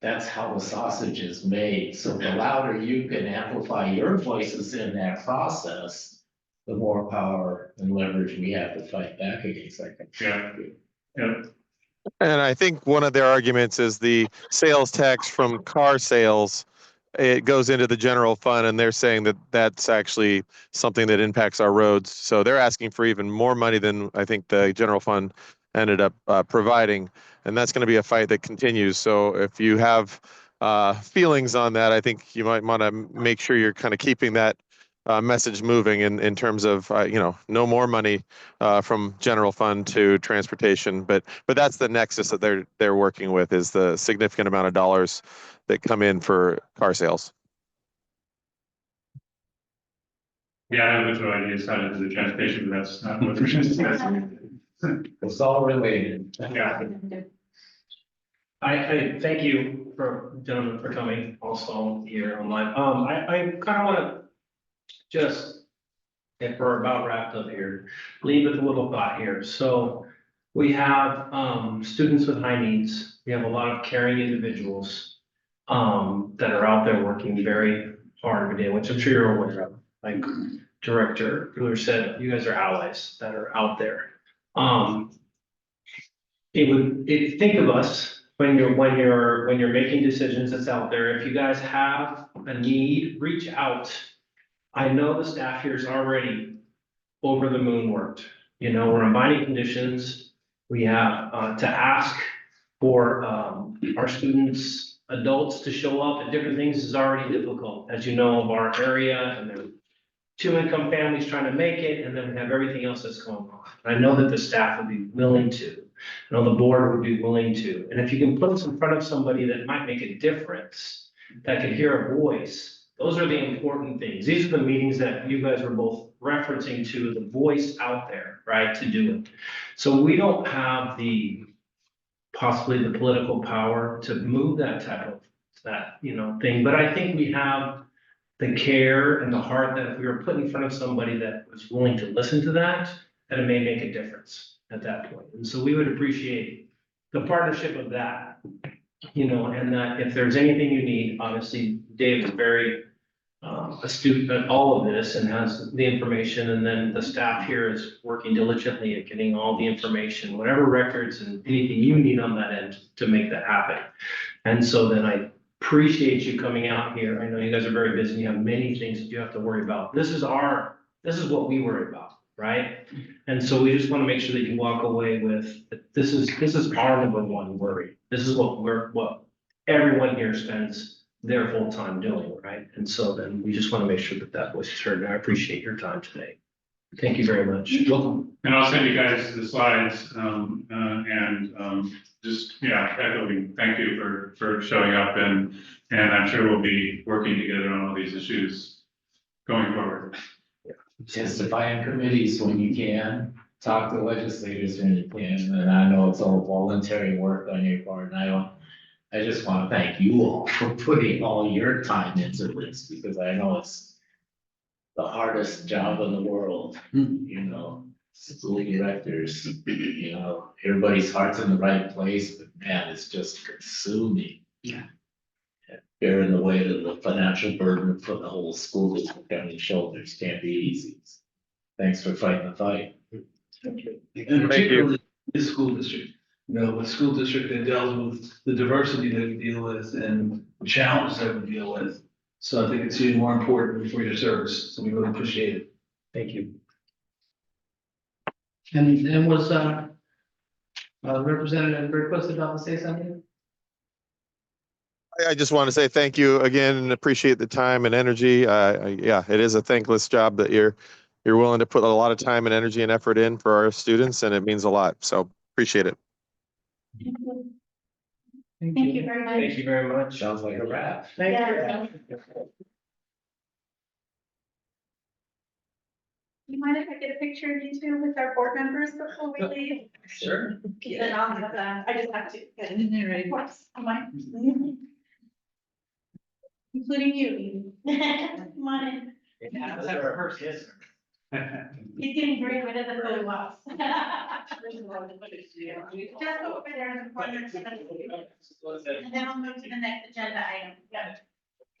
that's how the sausage is made. So the louder you can amplify your voices in that process, the more power and leverage we have to fight back against that. yeah. And I think one of their arguments is the sales tax from car sales. It goes into the general fund, and they're saying that that's actually something that impacts our roads. So they're asking for even more money than I think the general fund ended up providing. And that's going to be a fight that continues. So if you have feelings on that, I think you might want to make sure you're kind of keeping that message moving in terms of, no more money from general fund to transportation. But that's the nexus that they're working with, is the significant amount of dollars that come in for car sales. Yeah, I have no idea how to do the transportation, but that's not what we're discussing. It's all related. Yeah, I thank you gentlemen for coming also here online. I kind of want to just, if we're about wrapped up here, leave with a little thought here. So we have students with high needs. We have a lot of caring individuals that are out there working very hard every day, which I'm sure you're aware of. Like Director Brewer said, you guys are allies that are out there. Think of us when you're making decisions that's out there. If you guys have a need, reach out. I know the staff here is already over the moon worked. You know, we're in binding conditions. We have to ask for our students, adults to show up at different things is already difficult, as you know, of our area, and there are two-income families trying to make it, and then we have everything else that's going on. I know that the staff would be willing to, I know the board would be willing to, and if you can put us in front of somebody that might make a difference, that could hear a voice, those are the important things. These are the meetings that you guys were both referencing to, the voice out there, right, to do it. So we don't have possibly the political power to move that type of, thing, but I think we have the care and the heart that if we were put in front of somebody that was willing to listen to that, that it may make a difference at that point. And so we would appreciate the partnership of that, and that if there's anything you need, obviously Dave is very astute at all of this and has the information, and then the staff here is working diligently at getting all the information, whatever records and anything you need on that end to make that happen. And so then I appreciate you coming out here. I know you guys are very busy. You have many things that you have to worry about. This is what we worry about, right? And so we just want to make sure that you walk away with, this is our number one worry. This is what everyone here spends their full time doing, right? And so then we just want to make sure that that voice is heard. And I appreciate your time today. Thank you very much. And I'll send you guys the slides, just, echoing, thank you for showing up, and I'm sure we'll be working together on all these issues going forward. Testify in committees when you can, talk to legislators when you can, and I know it's all voluntary work on your part, and I just want to thank you all for putting all your time into this, because I know it's the hardest job in the world, school directors, everybody's heart's in the right place, but man, it's just consuming. Yeah. Bearing the weight of the financial burden for the whole school district on your shoulders can't be easy. Thanks for fighting the fight. And particularly this school district, with school district that deals with the diversity that we deal with and the challenges that we deal with. So I think it's even more important for your service, so we really appreciate it. Thank you. And was, Representative Berquist about to say something? I just want to say thank you again and appreciate the time and energy. Yeah, it is a thankless job that you're willing to put a lot of time and energy and effort in for our students, and it means a lot. So appreciate it. Thank you very much. Thank you very much. Sounds like a wrap. Thank Yeah. you. You mind if I get a picture of you two with our board members before we leave? Sure. Then I'll have, I just have to. Of course, am I? Including you. Come on in. He's getting very rid of the photo ops. Just over there in the corner. And then I'll move to the next agenda item. Yeah.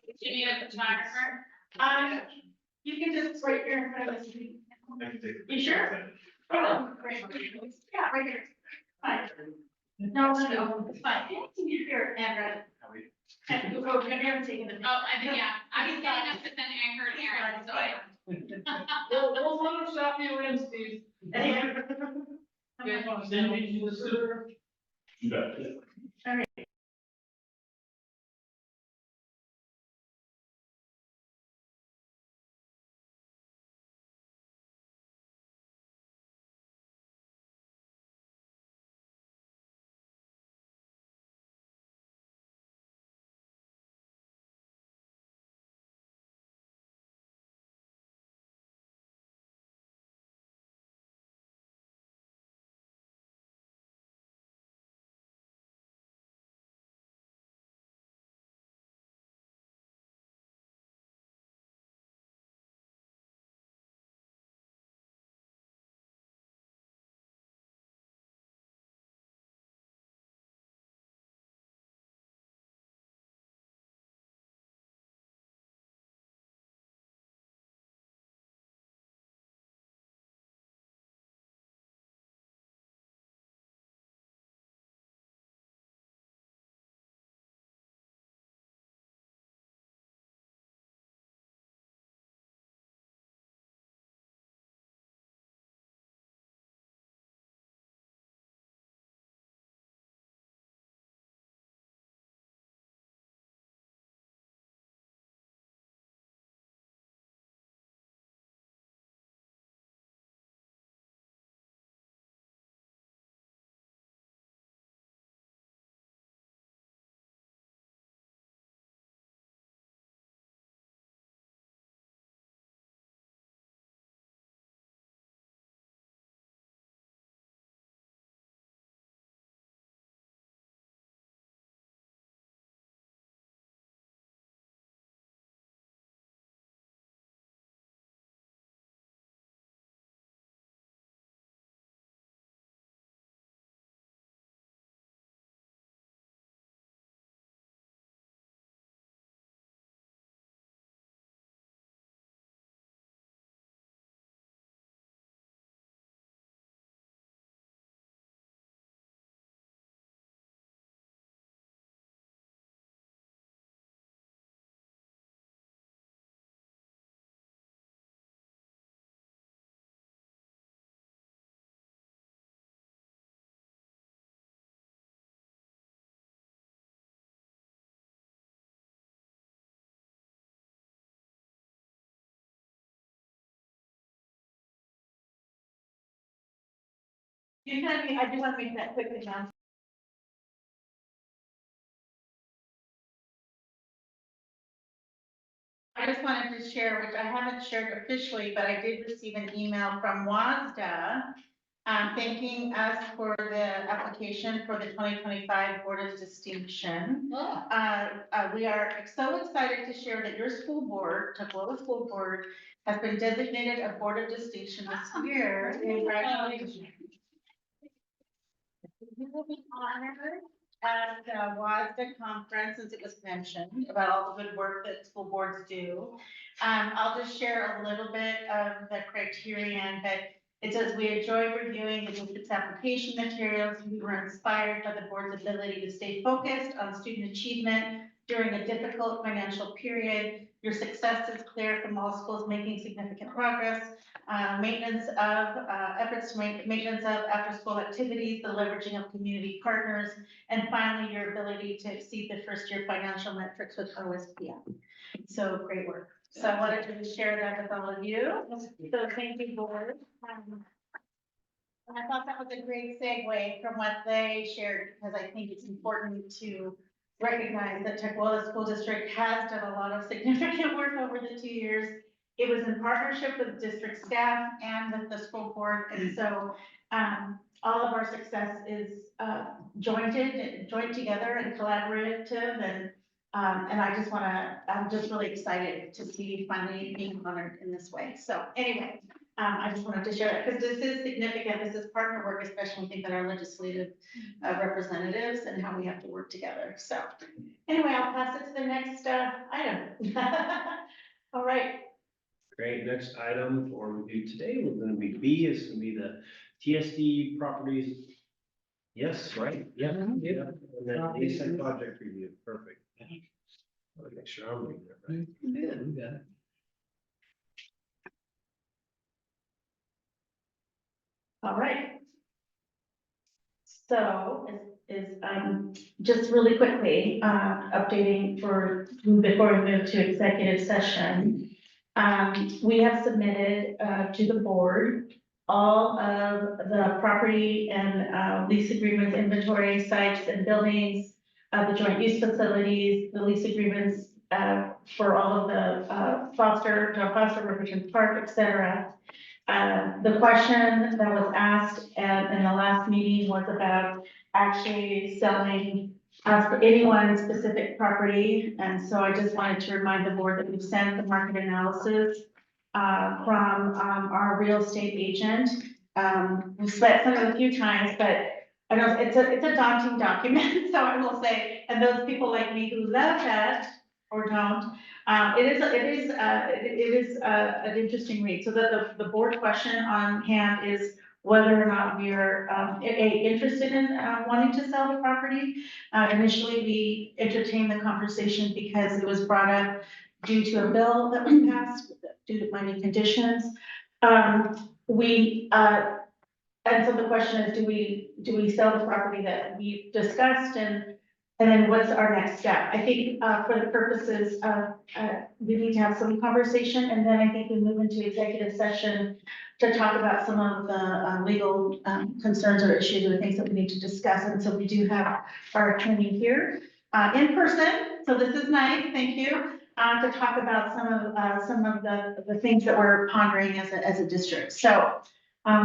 Do you need a photographer? You can just right here in front of us. You sure? Oh, great. Yeah, right here. Fine. No, it's fine. Here, Andrew. Oh, come here and take it. Oh, I think, yeah, I was getting up to send Anchor and Aaron, so I. We'll Photoshop you in, Steve. You guys want to send me to the sewer? You bet. All right. I do want to make that quick announcement. I just wanted to share, which I haven't shared officially, but I did receive an email from WASDA thanking us for the application for the 2025 Board of Distinction. We are so excited to share that your school board, Tukwila School Board, has been designated a Board of Distinction this year. Congratulations. You will be honored at the WASDA conference, since it was mentioned, about all the good work that school boards do. I'll just share a little bit of the criterion, but it says, we enjoyed reviewing the district's application materials. We were inspired by the board's ability to stay focused on student achievement during a difficult financial period. Your success is clear from all schools making significant progress. Maintenance of maintenance of after-school activities, the leveraging of community partners, and finally, your ability to exceed the first-year financial metrics with OSPM. So great work. So I wanted to share that with all of you. So thank you, board. And I thought that was a great segue from what they shared, because I think it's important to recognize that Tukwila School District has done a lot of significant work over the 2 years. It was in partnership with district staff and with the school board, and so all of our success is joined together and collaborative, and I'm just really excited to see finally being honored in this way. So anyway, I just wanted to share that because this is significant. This is partner work, especially when we think about our legislative representatives and how we have to work together. So anyway, I'll pass it to the next item. All right. Great, next item for review today, we're gonna be B is gonna be the TSD properties. Yes, right? Yeah. Yeah. And then ASIC project review, perfect. Let me make sure I'm reading it right. Yeah, we got it. All right. So just really quickly, updating before we move to executive session. We have submitted to the board all of the property and lease agreements, inventory, sites and buildings, the joint use facilities, the lease agreements for all of the Foster Riverton Park, et cetera. The question that was asked in the last meeting was about actually selling any one specific property. And so I just wanted to remind the board that we've sent the market analysis from our real estate agent. We've spent some of it a few times, but I know it's a daunting document. So I will say, and those people like me who love that or don't, it is an interesting read. So the board question on hand is whether or not we are interested in wanting to sell the property. Initially, we entertained the conversation because it was brought up due to a bill that was passed due to money conditions. And so the question is, do we sell the property that we discussed, and then what's our next step? I think for the purposes of, we need to have some conversation, and then I think we move into executive session to talk about some of the legal concerns or issues or things that we need to discuss. And so we do have our attorney here in person. So this is nice, thank you, to talk about some of the things that we're pondering as a district. So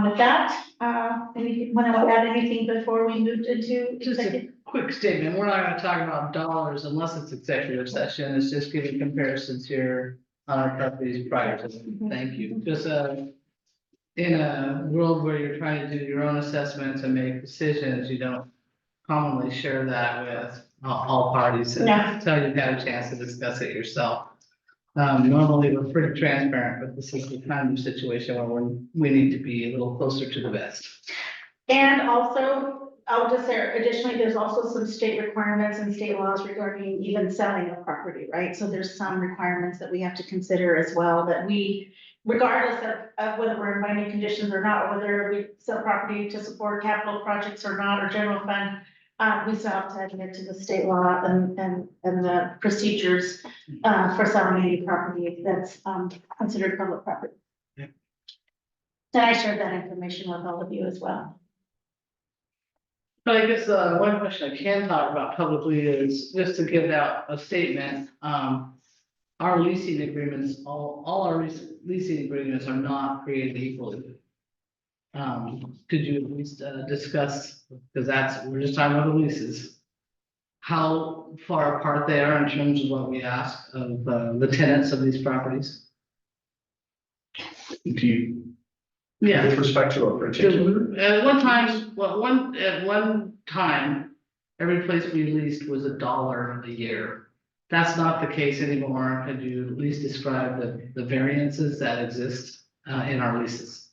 with that, want to add anything before we move into Just a quick statement. We're not gonna talk about dollars unless it's executive session. It's just giving comparisons here on our properties prior to them. Thank you. Just in a world where you're trying to do your own assessments and make decisions, you don't commonly share that with all parties until you've had a chance to discuss it yourself. Normally, we're pretty transparent, but this is the kind of situation where we need to be a little closer to the vest. And also, I'll just say additionally, there's also some state requirements and state laws regarding even selling a property, right? So there's some requirements that we have to consider as well, that we, regardless of whether we're in binding conditions or not, or whether we sell property to support capital projects or not, or general fund, we still have to adhere to the state law and the procedures for selling any property that's considered public property. Yeah. And I shared that information with all of you as well. But I guess, one question I can talk about publicly is just to give out a statement, our leasing agreements, all our leasing agreements are not created equally. Could you at least, discuss, because we're just talking about the leases. How far apart they are in terms of what we ask of, the tenants of these properties? Do you, Yeah. with respect to a particular? At one time, every place we leased was $1 a year. That's not the case anymore. Could you at least describe the variances that exist in our leases?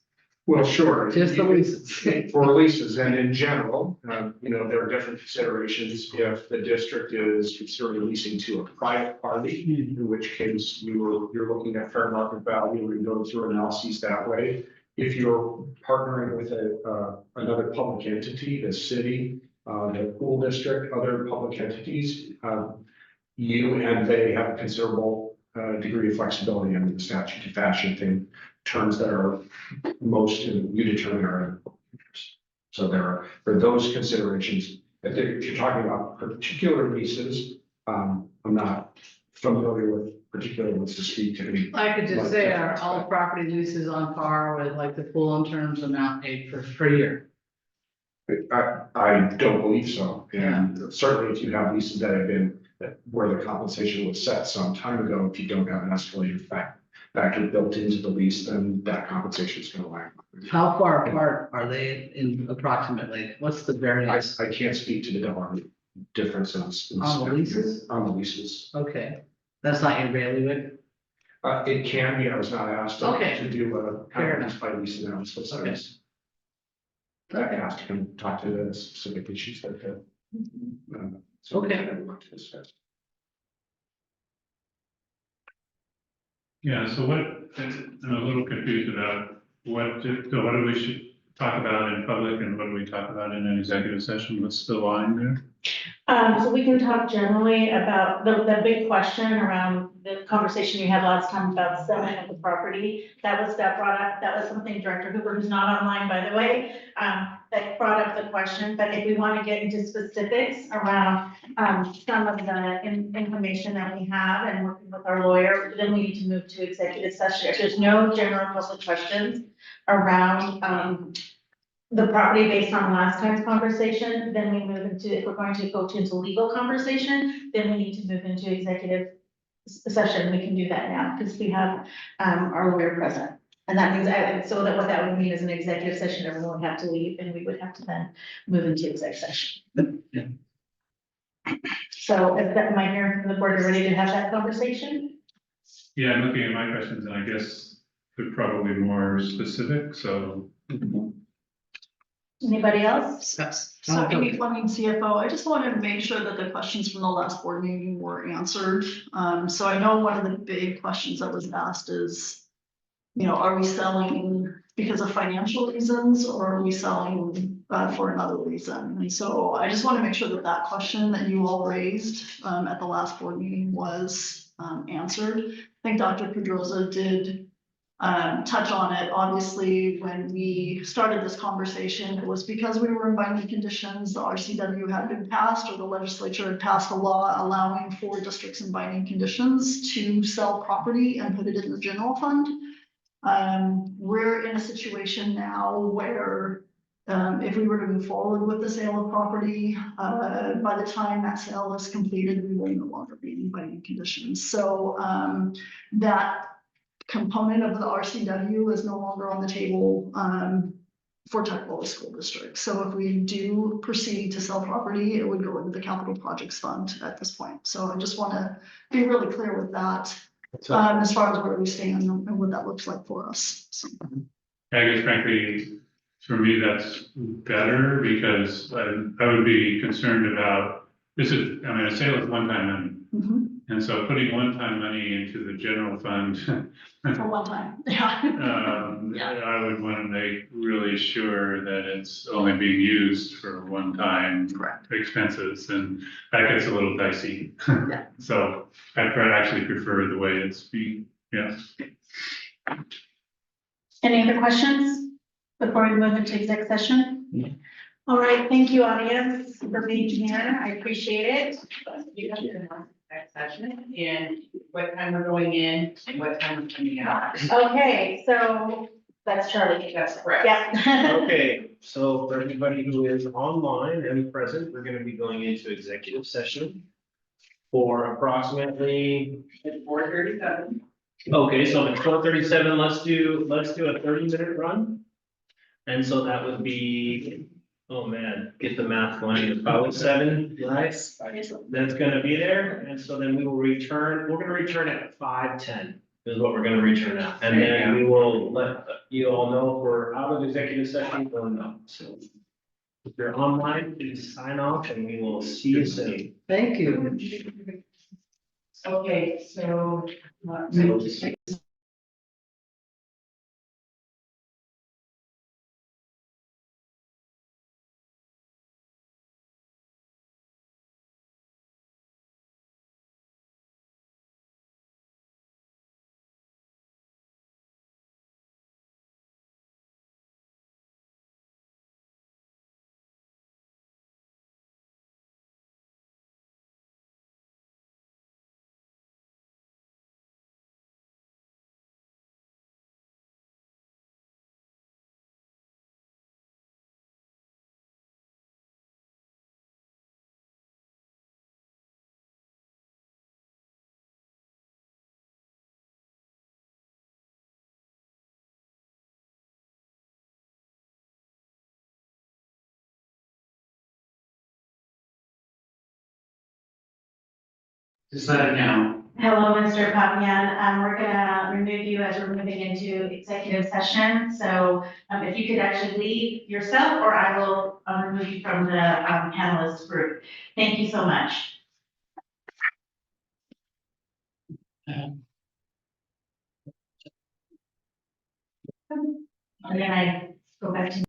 Well, sure. Just the leases. For leases and in general, there are different considerations. If the district is considering leasing to a private party, in which case you're looking at fair market value and go through analyses that way. If you're partnering with another public entity, the city, the school district, other public entities, you and they have a considerable degree of flexibility under the statute to fashion terms that are most you determine are in public interest. So there are those considerations. If you're talking about particular leases, I'm not familiar with particular ones to speak to. I could just say are all property leases on par with like the full in terms amount paid per year. I don't believe so. And certainly if you have leases that have been where the compensation was set some time ago, if you don't have an escalator factor built into the lease, then that compensation is going to lag. How far apart are they in approximately? What's the variance? I can't speak to the dollar differences. On the leases? On the leases. Okay, that's not your bailiwick. It can be. I was not asked to do a Fair lease by lease analysis. I have to come talk to the specific issues that. Okay. Yeah, so I'm a little confused about what do we should talk about in public and what do we talk about in an executive session? What's the line there? So we can talk generally about the big question around the conversation you had last time about selling of the property. That brought up, that was something Director Hooper, who's not online, by the way, that brought up the question. But if we want to get into specifics around some of the information that we have and working with our lawyer, then we need to move to executive session. If there's no general public questions around the property based on last time's conversation, then we move into, if we're going to go into legal conversation, then we need to move into executive session. We can do that now because we have our lawyer present. And that means, so that what that would mean is an executive session, everyone would have to leave and we would have to then move into executive session. Yeah. So is that, am I hearing from the board, ready to have that conversation? Yeah, I'm looking at my questions and I guess they're probably more specific, so. Anybody else? So Amy Fleming, CFO, I just wanted to make sure that the questions from the last board meeting were answered. So I know one of the big questions that was asked is, are we selling because of financial reasons or are we selling for another reason? And so I just want to make sure that that question that you all raised at the last board meeting was answered. I think Dr. Pedroza did touch on it. Obviously, when we started this conversation, it was because we were in binding conditions. The RCW had been passed, or the legislature had passed a law allowing for districts in binding conditions to sell property and put it in the general fund. We're in a situation now where if we were to move forward with the sale of property, by the time that sale is completed, we will no longer be in binding conditions. So that component of the RCW is no longer on the table for Tuckahoe School District. So if we do proceed to sell property, it would go into the capital projects fund at this point. So I just want to be really clear with that as far as where we stand and what that looks like for us. So. I guess frankly, for me, that's better because I would be concerned about, a sale is one-time money. Mm-hmm. And so putting one-time money into the general fund. For one time, yeah. I would want to make really sure that it's only being used for one-time expenses, and that gets a little dicey. Yeah. So I actually prefer the way it's being, yeah. Any other questions before we move into exec session? All right, thank you, audience, for being here. I appreciate it. You have to announce the next session and what time we're going in and what time we're coming out. Okay, so, That's Charlie. That's correct. yeah. Okay, so for everybody who is online and present, we're gonna be going into executive session for approximately, 4:37. okay, so at 4:37, let's do a 30-minute run. And so that would be, oh man, get the math going, it's probably 7, right? That's gonna be there, and so then we will return, we're gonna return at 5:10 is what we're gonna return at. And then we will let you all know if we're out of executive session or not, so. If you're online, please sign off and we will see you soon. Thank you. Okay, so. Just let it know. Hello, Mr. Papian. We're gonna remove you as we're moving into executive session. So if you could actually leave yourself, or I will remove you from the panelist group. Thank you so much. And then I go back to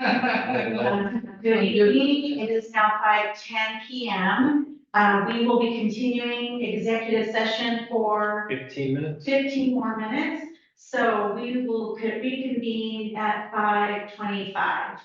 Good evening. It is now 5:10 PM. We will be continuing executive session for 15 minutes. 15 more minutes. So we will reconvene at 5:25.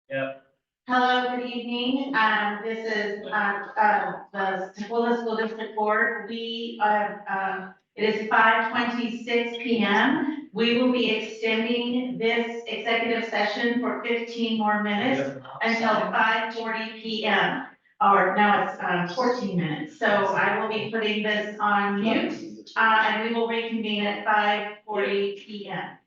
Yep. Hello, good evening. This is, the Sequoia School District Board. It is 5:26 PM. We will be extending this executive session for 15 more minutes until 5:40 PM. Or now it's, 14 minutes. So I will be putting this on mute, and we will reconvene at 5:40 PM.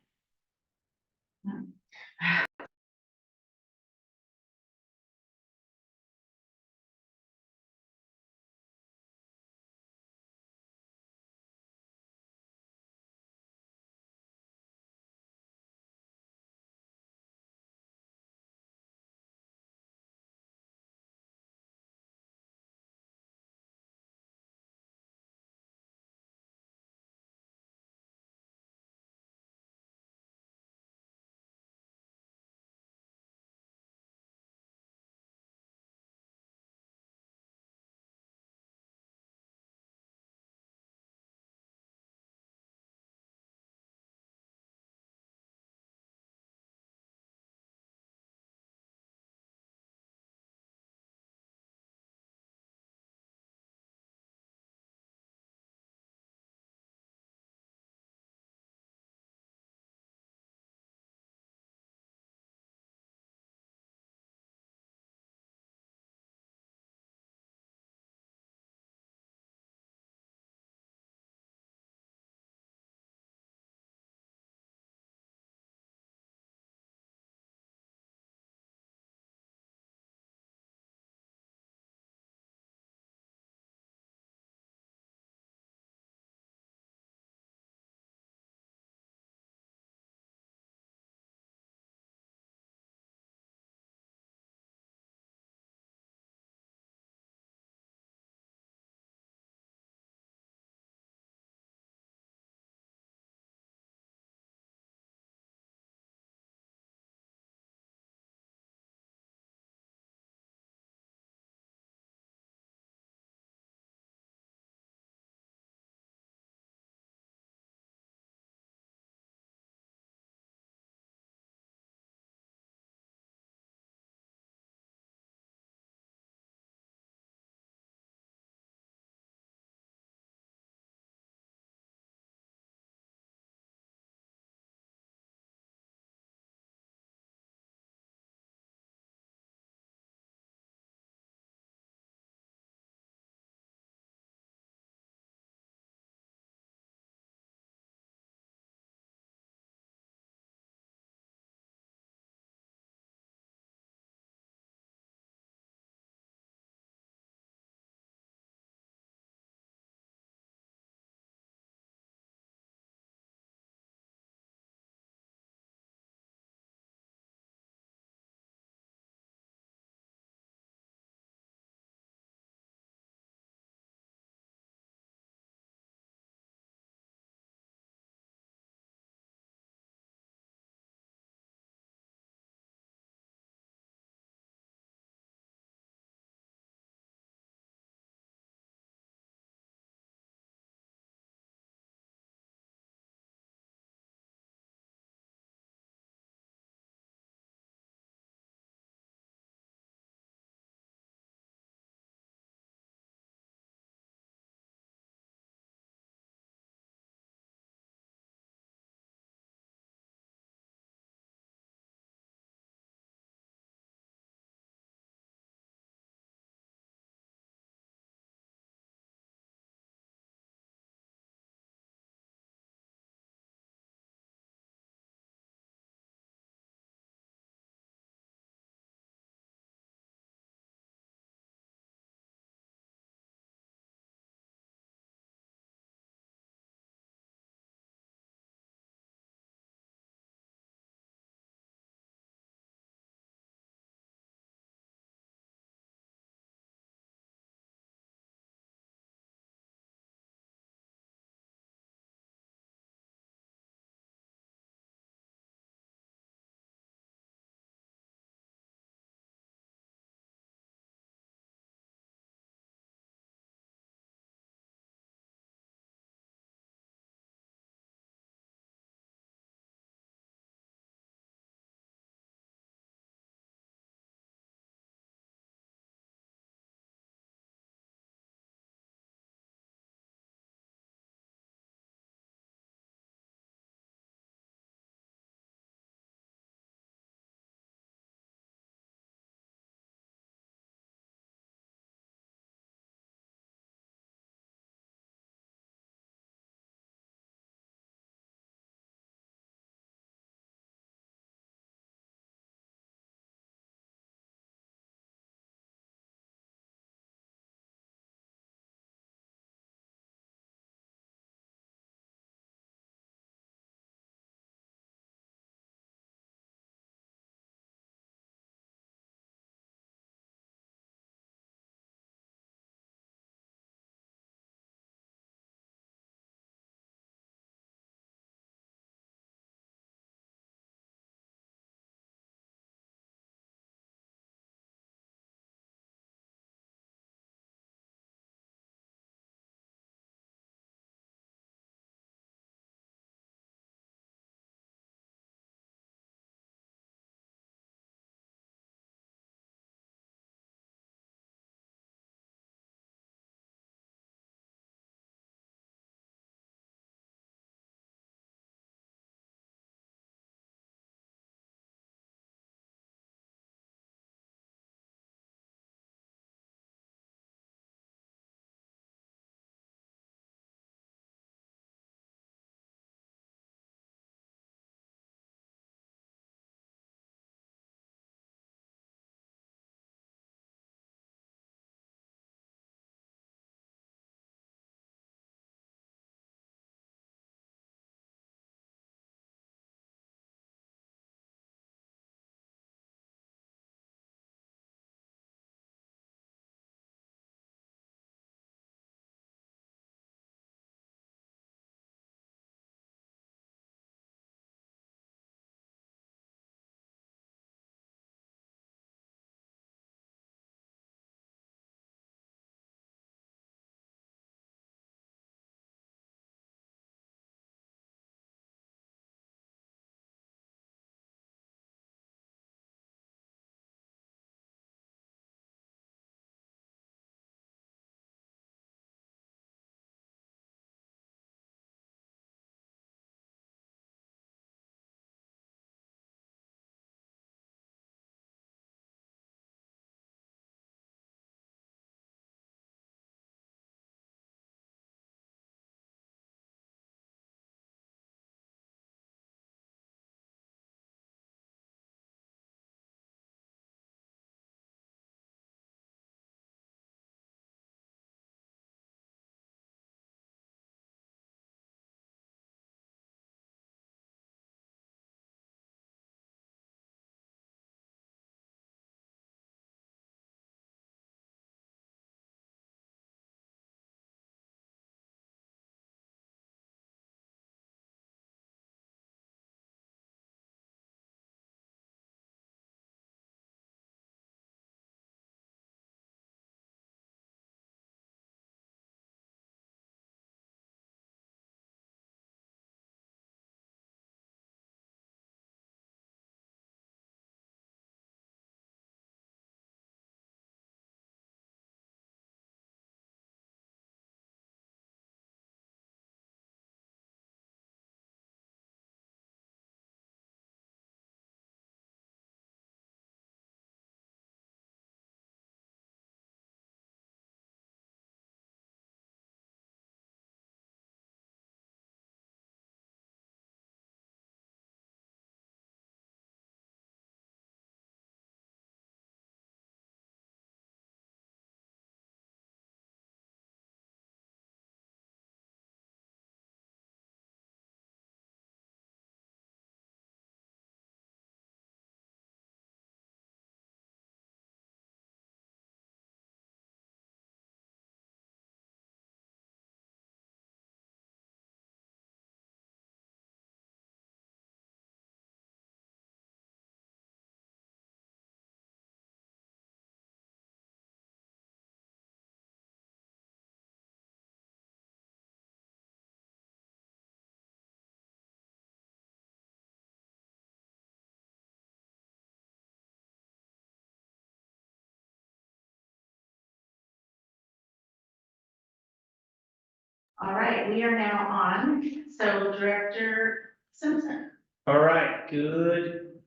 All right, we are now on, so Director Simpson. All right,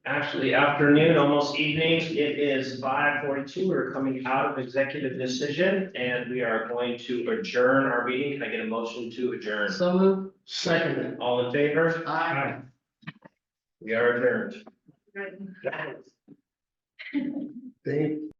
actually afternoon, almost evening. It is 5:42. We're coming out of executive decision and we are going to adjourn our meeting. Can I get a motion to adjourn? So moved. Second. All in favor? Aye. We are adjourned. Right. Thank